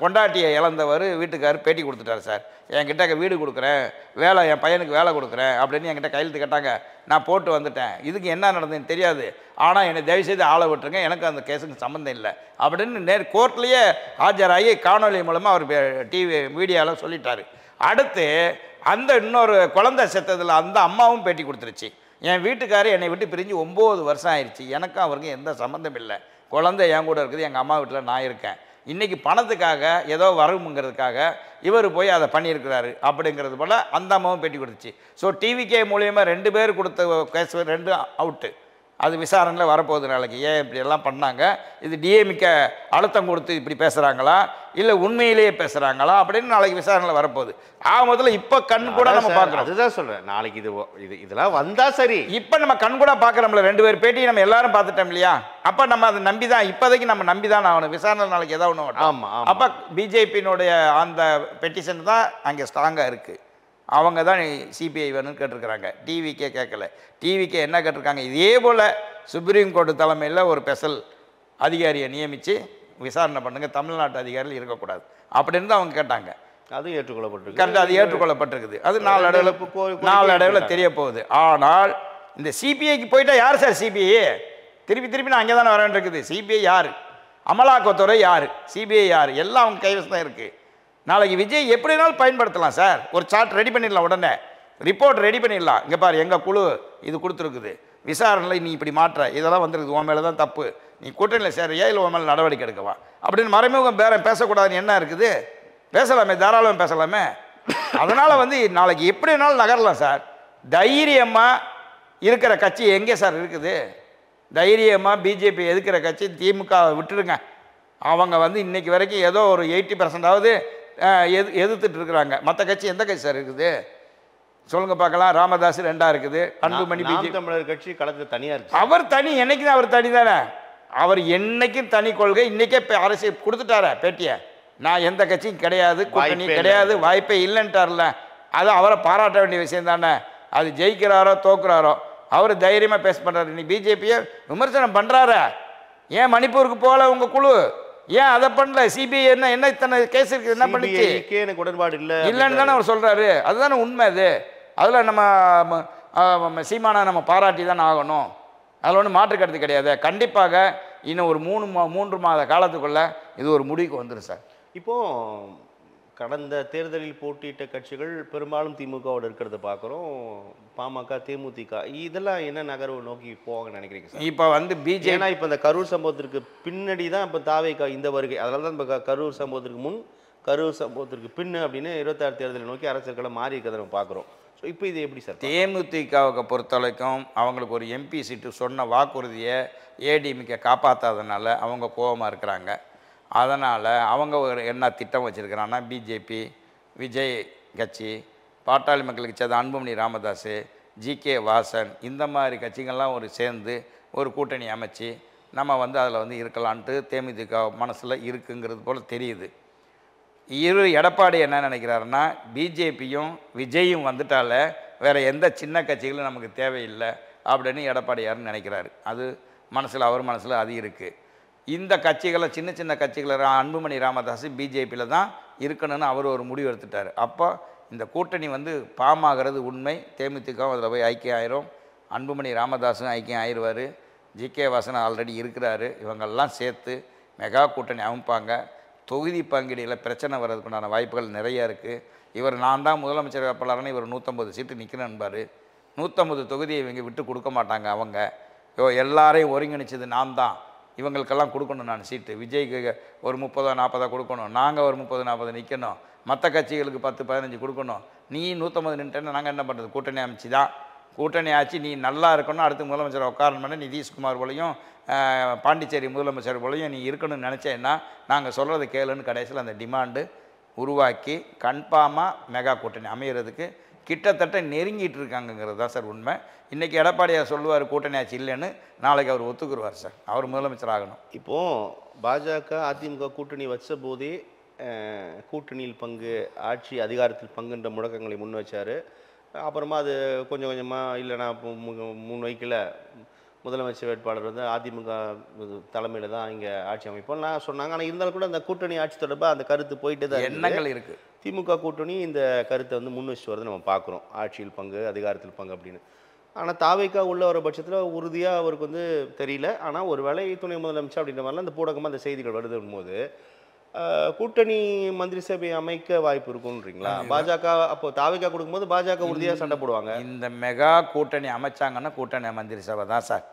பொண்டாட்டியை இழந்தவர் வீட்டுக்காரர் பேட்டி கொடுத்துட்டார் சார். என்கிட்ட வீடு கொடுக்குறேன், வேலை, என் பையனுக்கு வேலை கொடுக்குறேன் அப்படின்னு என்கிட்ட கையெழுத்து கேட்டாங்க. நான் போட்டு வந்துட்டேன், இதுக்கு என்ன நடந்ததுன்னு தெரியாது, ஆனால் என்னை தயவுசெய்து ஆளை விட்டுருங்க, எனக்கு அந்த கேஸுக்கு சம்மந்தம் இல்லை அப்படின்னு கோர்ட்லேயே ஆஜராகி காணொலி மூலமாக அவர் டிவி மீடியாவில் சொல்லிட்டார். அடுத்து அந்த இன்னொரு குழந்தை செத்ததில் அந்த அம்மாவும் பேட்டி கொடுத்துருச்சு. என் வீட்டுக்காரர் என்னை விட்டு பிரிஞ்சு 9 வருஷம் ஆயிடுச்சு, எனக்கும் அவருக்கும் எந்த சம்மந்தம் இல்லை, குழந்தை என் கூட இருக்குது, எங்கள் அம்மா வீட்டில் நான் இருக்கேன், இன்றைக்கி பணத்துக்காக ஏதோ வருங்கிறதுக்காக இவர் போய் அதை பண்ணியிருக்கிறாரு அப்படிங்கிறது போல் அந்த அம்மாவும் பேட்டி கொடுத்துச்சு. ஸோ டிவிகே மூலியமாக 2 பேர் கொடுத்த கேஸ் 2 அவுட்டு. அது விசாரணையில் வரப்போகுது நாளைக்கு. ஏன் இப்படி எல்லாம் பண்ணாங்க, இது டிஎம்கே அழுத்தம் கொடுத்து இப்படி பேசுகிறாங்களா இல்லை உண்மையிலேயே பேசுகிறாங்களா அப்படின்னு நாளைக்கு விசாரணையில் வரப்போகுது. முதல்ல இப்போ கண் கூட நம்ம பார்க்குறோம். அதுதான் சொல்கிறேன், நாளைக்கு இதெல்லாம் வந்தால் சரி. இப்போ நம்ம கண் கூட பார்க்குறோம்ல, 2 பேர் பேட்டி நம்ம எல்லாரும் பார்த்துட்டோம் இல்லையா? அப்போ நம்ம அதை நம்பி தான், இப்போதைக்கு நம்ம நம்பி தான் ஆகணும். விசாரணை நாளைக்கு ஏதாவது ஒன்று. ஆமாம். அப்போ பிஜேபியினுடைய அந்த பெட்டிஷன் தான் அங்கே ஸ்ட்ராங்காக இருக்குது. அவங்க தான் சிபிஐ வேணும்னு கேட்டிருக்கிறாங்க, டிவிக்கே கேட்கல. டிவிக்கே என்ன கேட்டிருக்காங்க, இதே போல் சுப்ரீம் கோர்ட்டு தலைமையில் ஒரு ஸ்பெஷல் அதிகாரியை நியமித்து விசாரணை பண்ணுங்கள், தமிழ்நாட்டு அதிகாரிகள் இருக்கக்கூடாது அப்படின்னு தான் அவங்க கேட்டாங்க. அது ஏற்றுக்கொள்ளப்பட்டிருக்கு. கரெக்டாக அது ஏற்றுக்கொள்ளப்பட்டிருக்குது. அது நாளடைவில் தெரிய போகுது. ஆனால் இந்த சிபிஐக்கு போயிட்டா யார் சார் சிபிஐ? திருப்பி நான் அங்கே தானே வர வேண்டியிருக்குது. சிபிஐ யார்? அமலாக்கத்துறை யார்? சிபிஐ யார்? எல்லாம் அவங்க கைவசம் தான் இருக்குது. நாளைக்கு விஜய் எப்படினாலும் பயன்படுத்தலாம் சார். ஒரு சார்ட் ரெடி பண்ணிடலாம், உடனே ரிப்போர்ட் ரெடி பண்ணிடலாம். இங்கே பாரு, எங்கள் குழு இது கொடுத்துருக்குது, விசாரணையில் நீ இப்படி மாற்ற, இதெல்லாம் வந்துருக்குது, உன் மேலே தான் தப்பு, நீ கூட்டணியில் சேரையா இல்லை உன் மேலே நடவடிக்கை எடுக்கவா அப்படின்னு மறைமுகம் பேர பேசக்கூடாதுன்னு என்ன இருக்குது? பேசலாமே, தாராளமாக பேசலாமே. அதனால் வந்து நாளைக்கு எப்படினாலும் நகரலாம் சார். தைரியமாக இருக்கிற கட்சி எங்கே சார் இருக்குது? தைரியமாக பிஜேபி எதிர்க்கிற கட்சி திமுக விட்டுடுங்க. அவங்க வந்து இன்றைக்கி வரைக்கும் ஏதோ ஒரு 80% எதிர்த்துட்டு இருக்கிறாங்க. மற்ற கட்சி எந்த கட்சி சார் இருக்குது சொல்லுங்கள் பார்க்கலாம்? ராமதாஸ் 2ஆ இருக்குது, அன்புமணி பிஜேபி தமிழர் கட்சி களத்தில் தனியாக இருக்குது. அவர் தனி, என்னைக்கு தான் அவர் தனி தானே? அவர் என்னைக்கும் தனி கொள்கை. இன்றைக்கே அரசியல் கொடுத்துட்டார பேட்டியை, நான் எந்த கட்சியும் கிடையாது, கூட்டணி கிடையாது, வாய்ப்பே இல்லைன்ட்டார்ல. அது அவரை பாராட்ட வேண்டிய விஷயம் தானே. அது ஜெயிக்கிறாரோ தோக்குறாரோ அவர் தைரியமாக பேச பண்ணுறாரு. இன்னைக்கு பிஜேபியை விமர்சனம் பண்ணுறாரு. ஏன் மணிப்பூருக்கு போகல உங்கள் குழு? ஏன் அதை பண்ணல? சிபிஐ என்ன இத்தனை கேஸ் இருக்குது, என்ன பண்ணிச்சு? எனக்கு உடன்பாடு இல்லைன்னு தானே அவர் சொல்கிறாரு. அதுதானே உண்மை. அது அதில் நம்ம சீமானா நம்ம பாராட்டி தானே ஆகணும். அதில் ஒன்றும் மாற்று கருத்து கிடையாது. கண்டிப்பாக இன்னும் ஒரு 3 மாத காலத்துக்குள்ளே இது ஒரு முடிவுக்கு வந்துடும் சார். இப்போது கடந்த தேர்தலில் போட்டியிட்ட கட்சிகள் பெரும்பாலும் திமுகவோடு இருக்கிறத பார்க்குறோம். பாமக, தேமுதிக இதெல்லாம் என்ன நகர்வு நோக்கி போவாங்க நினைக்கிறீங்க சார்? இப்போ வந்து பிஜேபி, ஏன்னா இப்போ இந்த கரூர் சம்பவத்திற்கு பின்னாடி தான் இப்போ தாவேகா இந்த வருகை. அதனால தான் இப்போ கரூர் சம்பவத்திற்கு முன், கரூர் சம்பவத்திற்கு பின்னு அப்படின்னு 26 தேர்தலை நோக்கி அரசியல்களை மாறி இருக்கிறத நம்ம பார்க்குறோம். ஸோ இப்போ இது எப்படி சார்? தேமுதிகவுக்கு பொறுத்தவரைக்கும் அவங்களுக்கு ஒரு எம்பி சீட்டு சொன்ன வாக்குறுதியை ஏடிஎம்கே காப்பாற்றாதனால அவங்க கோபமாக இருக்கிறாங்க. அதனால் அவங்க ஒரு என்ன திட்டம் வச்சுருக்கிறாங்கன்னா, பிஜேபி, விஜய் கட்சி, பாட்டாளி மக்களுக்கு சேர்ந்த அன்புமணி ராமதாஸ், ஜிகே வாசன், இந்த மாதிரி கட்சிகள்லாம் ஒரு சேர்ந்து ஒரு கூட்டணி அமைச்சு நம்ம வந்து அதில் வந்து இருக்கலான்ட்டு தேமுதிக மனசில் இருக்குங்கிறது போல் தெரியுது. எடப்பாடி என்ன நினைக்கிறாருன்னா, பிஜேபியும் விஜயும் வந்துட்டால வேறு எந்த சின்ன கட்சிகளும் நமக்கு தேவையில்லை அப்படின்னு எடப்பாடியார் நினைக்கிறாரு. அது மனசில் அவர் மனசில் அது இருக்குது. இந்த கட்சிகளை சின்ன சின்ன கட்சிகளை அன்புமணி ராமதாஸ் பிஜேபியில் தான் இருக்கணும்னு அவர் ஒரு முடிவு எடுத்துட்டார். அப்போ இந்த கூட்டணி வந்து பாமாகிறது உண்மை. தேமுதிகவும் அதில் போய் ஐக்கியம் ஆயிரும், அன்புமணி ராமதாஸும் ஐக்கியம் ஆயிடுவார், ஜிகே வாசன் ஆல்ரெடி இருக்கிறாரு. இவங்கெல்லாம் சேர்த்து மெகா கூட்டணி அமைப்பாங்க. தொகுதி பங்கீடியில் பிரச்சனை வர்றதுக்குண்டான வாய்ப்புகள் நிறைய இருக்குது. இவர் நான் தான் முதலமைச்சர் வேட்பாளர்னு இவர் 150 சீட்டு நிற்கிறேன்பார். 150 தொகுதியை இவங்க விட்டு கொடுக்க மாட்டாங்க. அவங்க எல்லாரையும் ஒருங்கிணைச்சது நான் தான், இவங்களுக்கெல்லாம் கொடுக்கணும் நான் சீட்டு. விஜய்க்கு ஒரு 30-40 கொடுக்கணும், நாங்கள் ஒரு 30-40 நிற்கணும், மற்ற கட்சிகளுக்கு 10-15 கொடுக்கணும். நீ 150 நின்ட்டேன்னு நாங்கள் என்ன பண்ணுறது? கூட்டணி அமைச்சு தான். கூட்டணி ஆச்சு நீ நல்லா இருக்கணும், அடுத்து முதலமைச்சர் உட்காரணும் பண்ண நிதிஷ்குமார் போலையும் பாண்டிச்சேரி முதலமைச்சர் போலையும் நீ இருக்கணும்னு நினச்சேன்னா நாங்கள் சொல்கிறத கேளுன்னு கடைசியில் அந்த டிமாண்டு உருவாக்கி கன்ஃபார்மாக மெகா கூட்டணி அமைகிறதுக்கு கிட்டத்தட்ட நெருங்கிட்டு இருக்காங்கங்கிறது தான் சார் உண்மை. இன்றைக்கி எடப்பாடியார் சொல்லுவார் கூட்டணி ஆட்சி இல்லைன்னு, நாளைக்கு அவர் ஒத்துக்குருவார் சார். அவர் முதலமைச்சர் ஆகணும். இப்போது பாஜக அதிமுக கூட்டணி வச்ச போதே கூட்டணியில் பங்கு, ஆட்சி அதிகாரத்தில் பங்குன்ற முழக்கங்களை முன் வச்சார். அப்புறமா அது கொஞ்சம் கொஞ்சமாக இல்லைனா முன் வைக்கல, முதலமைச்சர் வேட்பாளர் வந்து அதிமுக தலைமையில் தான் இங்கே ஆட்சி அமைப்போம்லாம் சொன்னாங்க. ஆனால் இருந்தாலும் கூட அந்த கூட்டணி ஆட்சி தொடர்பாக அந்த கருத்து போயிட்டு தான் எண்ணங்கள் இருக்குது. திமுக கூட்டணி இந்த கருத்தை வந்து முன் வச்சுட்டு வரது நம்ம பார்க்குறோம், ஆட்சியில் பங்கு அதிகாரத்தில் பங்கு அப்படின்னு. ஆனால் தாவேக்கா உள்ள வர பட்சத்தில் உறுதியாக அவருக்கு வந்து தெரியல. ஆனால் ஒரு வேளை துணை முதலமைச்சர் அப்படின்ற மாதிரிலாம் அந்த பூடகமாக அந்த செய்திகள் வருதுன்னும் போது கூட்டணி மந்திரி சபை அமைக்க வாய்ப்பு இருக்குன்றீங்களா? பாஜக அப்போ தாவேக்கா கொடுக்கும்போது பாஜக உறுதியாக சண்டை போடுவாங்க. இந்த மெகா கூட்டணி அமைச்சாங்கன்னா கூட்டணி மந்திரி சபை தான் சார்.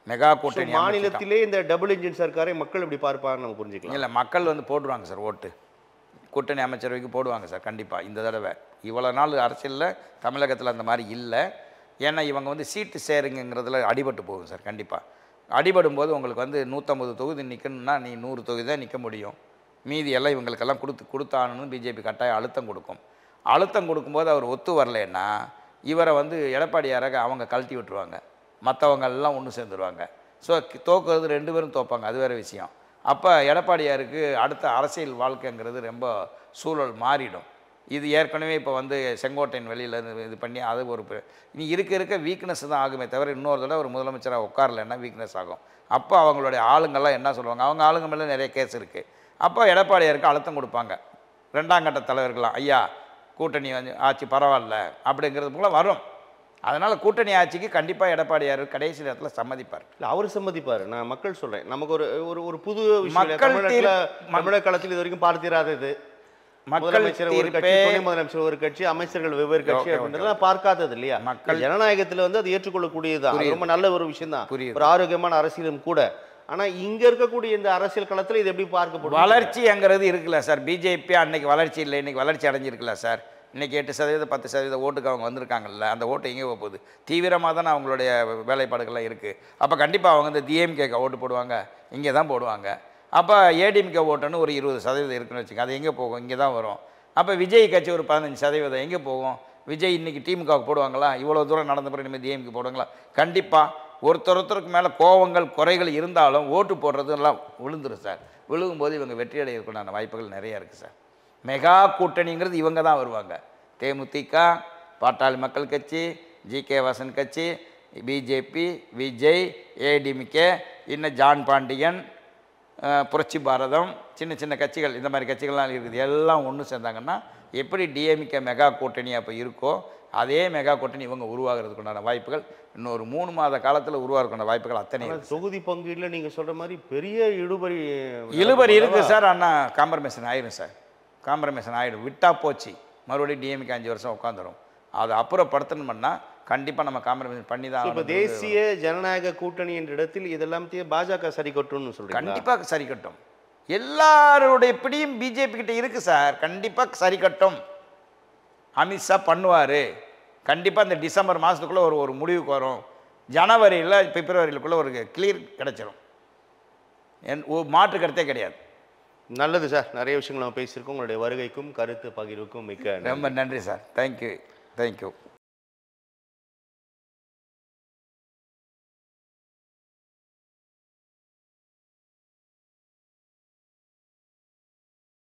மெகா கூட்டணி மாநிலத்திலே இந்த டபுள் இன்ஜின் சர்க்காரை மக்கள் எப்படி பார்ப்பாங்கன்னு நம்ம புரிஞ்சுக்கலாம். இல்லை, மக்கள் வந்து போடுவாங்க சார் ஓட்டு, கூட்டணி அமைச்சரவைக்கு போடுவாங்க சார் கண்டிப்பாக. இந்த தடவை இவ்வளோ நாள் அரசியலில் தமிழகத்தில் அந்த மாதிரி இல்லை. ஏன்னா இவங்க வந்து சீட்டு சேருங்கிறதுல அடிபட்டு போகும் சார். கண்டிப்பாக அடிபடும் போது உங்களுக்கு வந்து 150 தொகுதி நிற்கணும்னா நீ 100 தொகுதி தான் நிற்க முடியும். மீதி எல்லாம் இவங்களுக்கெல்லாம் கொடுத்தானு பிஜேபி கட்டாயம் அழுத்தம் கொடுக்கும். அழுத்தம் கொடுக்கும்போது அவர் ஒத்து வரலைன்னா இவரை வந்து எடப்பாடியாராக அவங்க கழட்டி விட்டுருவாங்க, மற்றவங்க எல்லாம் ஒன்று சேர்ந்துருவாங்க. ஸோ தோக்குறது 2 பேரும் தோப்பாங்க, அது வேறு விஷயம். அப்போ எடப்பாடியாருக்கு அடுத்த அரசியல் வாழ்க்கைங்கிறது ரொம்ப சூழல் மாறிடும். இது ஏற்கனவே இப்போ வந்து செங்கோட்டையன் வெளியில் இது பண்ணி அது ஒரு இனி இருக்க வீக்னஸ் தான் ஆகுமே தவிர இன்னொரு தடவை ஒரு முதலமைச்சராக உட்காரலைன்னா வீக்னஸ் ஆகும். அப்போ அவங்களுடைய ஆளுங்கள்லாம் என்ன சொல்லுவாங்க, அவங்க ஆளுங்க மேலே நிறைய கேஸ் இருக்குது. அப்போ எடப்பாடியாருக்கு அழுத்தம் கொடுப்பாங்க 2ஆம் கட்ட தலைவர்களாம், ஐயா கூட்டணி வந்து ஆட்சி பரவாயில்ல அப்படிங்கிறது போல வரும். அதனால் கூட்டணி ஆட்சிக்கு கண்டிப்பாக எடப்பாடியார் கடைசி நேரத்தில் சம்மதிப்பார். இல்லை அவர் சம்மதிப்பார், நான் மக்கள் சொல்கிறேன். நமக்கு ஒரு ஒரு புது தமிழக களத்தில் இது வரைக்கும் பார்த்திராதது. முதலமைச்சர் ஒரு கட்சி, துணை முதலமைச்சர் ஒரு கட்சி, அமைச்சர்கள் வெவ்வேறு கட்சி அப்படின்றதெல்லாம் பார்க்காதது இல்லையா? மக்கள் ஜனநாயகத்தில் வந்து அது ஏற்றுக்கொள்ளக்கூடியதுதான், ரொம்ப நல்ல ஒரு விஷயம் தான், ஒரு ஆரோக்கியமான அரசியலும் கூட. ஆனால் இங்கே இருக்கக்கூடிய இந்த அரசியல் களத்தில் இது எப்படி பார்க்கப்படும்? வளர்ச்சிங்கிறது இருக்குல்ல சார். பிஜேபி அன்னைக்கு வளர்ச்சி இல்லை, இன்னைக்கு வளர்ச்சி அடைஞ்சிருக்குல்ல சார். இன்றைக்கி 8% 10% ஓட்டுக்கு அவங்க வந்திருக்காங்கல்ல, அந்த ஓட்டு எங்கே போகுது? தீவிரமாக தானே அவங்களுடைய வேலைப்பாடுகள்லாம் இருக்குது. அப்போ கண்டிப்பாக அவங்க வந்து டிஎம்கேக்கு ஓட்டு போடுவாங்க, இங்கே தான் போடுவாங்க. அப்போ ஏடிஎம்கே ஓட்டுன்னு ஒரு 20% இருக்குன்னு வச்சுங்க, அது எங்கே போகும்? இங்கே தான் வரும். அப்போ விஜய் கட்சி ஒரு 15% எங்கே போகும்? விஜய் இன்றைக்கி திமுகவுக்கு போடுவாங்களா? இவ்வளோ தூரம் நடந்த பிறகு இனிமேல் டிஎம்கே போடுவாங்களா? கண்டிப்பாக ஒருத்தருக்கு மேலே கோவங்கள் குறைகள் இருந்தாலும் ஓட்டு போடுறதுலாம் விழுந்துடும் சார். விழுகும்போது இவங்க வெற்றி அடையறதுக்குண்டான வாய்ப்புகள் நிறையா இருக்குது சார். மெகா கூட்டணிங்கிறது இவங்க தான் வருவாங்க. தேமுதிக, பாட்டாளி மக்கள் கட்சி, ஜிகே வாசன் கட்சி, பிஜேபி, விஜய், ஏடிஎம்கே, இன்னும் ஜான் பாண்டியன், புரட்சி பாரதம், சின்ன சின்ன கட்சிகள், இந்த மாதிரி கட்சிகள்லாம் இருக்குது. எல்லாம் ஒன்று சேர்ந்தாங்கன்னா எப்படி டிஎம்கே மெகா கூட்டணி அப்போ இருக்கோ அதே மெகா கூட்டணி இவங்க உருவாகிறதுக்குண்டான வாய்ப்புகள் இன்னொரு 3 மாத காலத்தில் உருவாகிறதுக்கான வாய்ப்புகள் அத்தனை. தொகுதி பங்கீடில் நீங்கள் சொல்கிற மாதிரி பெரிய இழுபறி இருக்குது சார். ஆனால் காம்ப்ரமைசன் ஆயிடும் சார், காம்ப்ரமைசன் ஆகிடும். விட்டா போச்சு, மறுபடியும் டிஎம்கே 5 வருஷம் உட்காந்துரும். அதை அப்புறப்படுத்தணும்னா கண்டிப்பாக நம்ம காம்ப்ரமைஸ் பண்ணி தான். இப்போ தேசிய ஜனநாயக கூட்டணி என்ற இடத்தில் இதெல்லாம் பாஜக சரி கட்டும்னு சொல்கிறேன். கண்டிப்பாக சரி கட்டும். எல்லாருடைய பிடியும் பிஜேபி கிட்ட இருக்குது சார். கண்டிப்பாக சரி கட்டும். அமித்ஷா பண்ணுவார். கண்டிப்பாக இந்த டிசம்பர் மாதத்துக்குள்ளே ஒரு முடிவுக்கு வரும். ஜனவரியில் பிப்ரவரியிலுக்குள்ளே ஒரு கிளியர் கிடைச்சிடும். மாற்று கருத்தே கிடையாது. நல்லது சார், நிறைய விஷயங்கள் நம்ம பேசியிருக்கோம். உங்களுடைய வருகைக்கும் கருத்து பகிர்வுக்கும் மிக்க ரொம்ப நன்றி சார். தேங்க்யூ.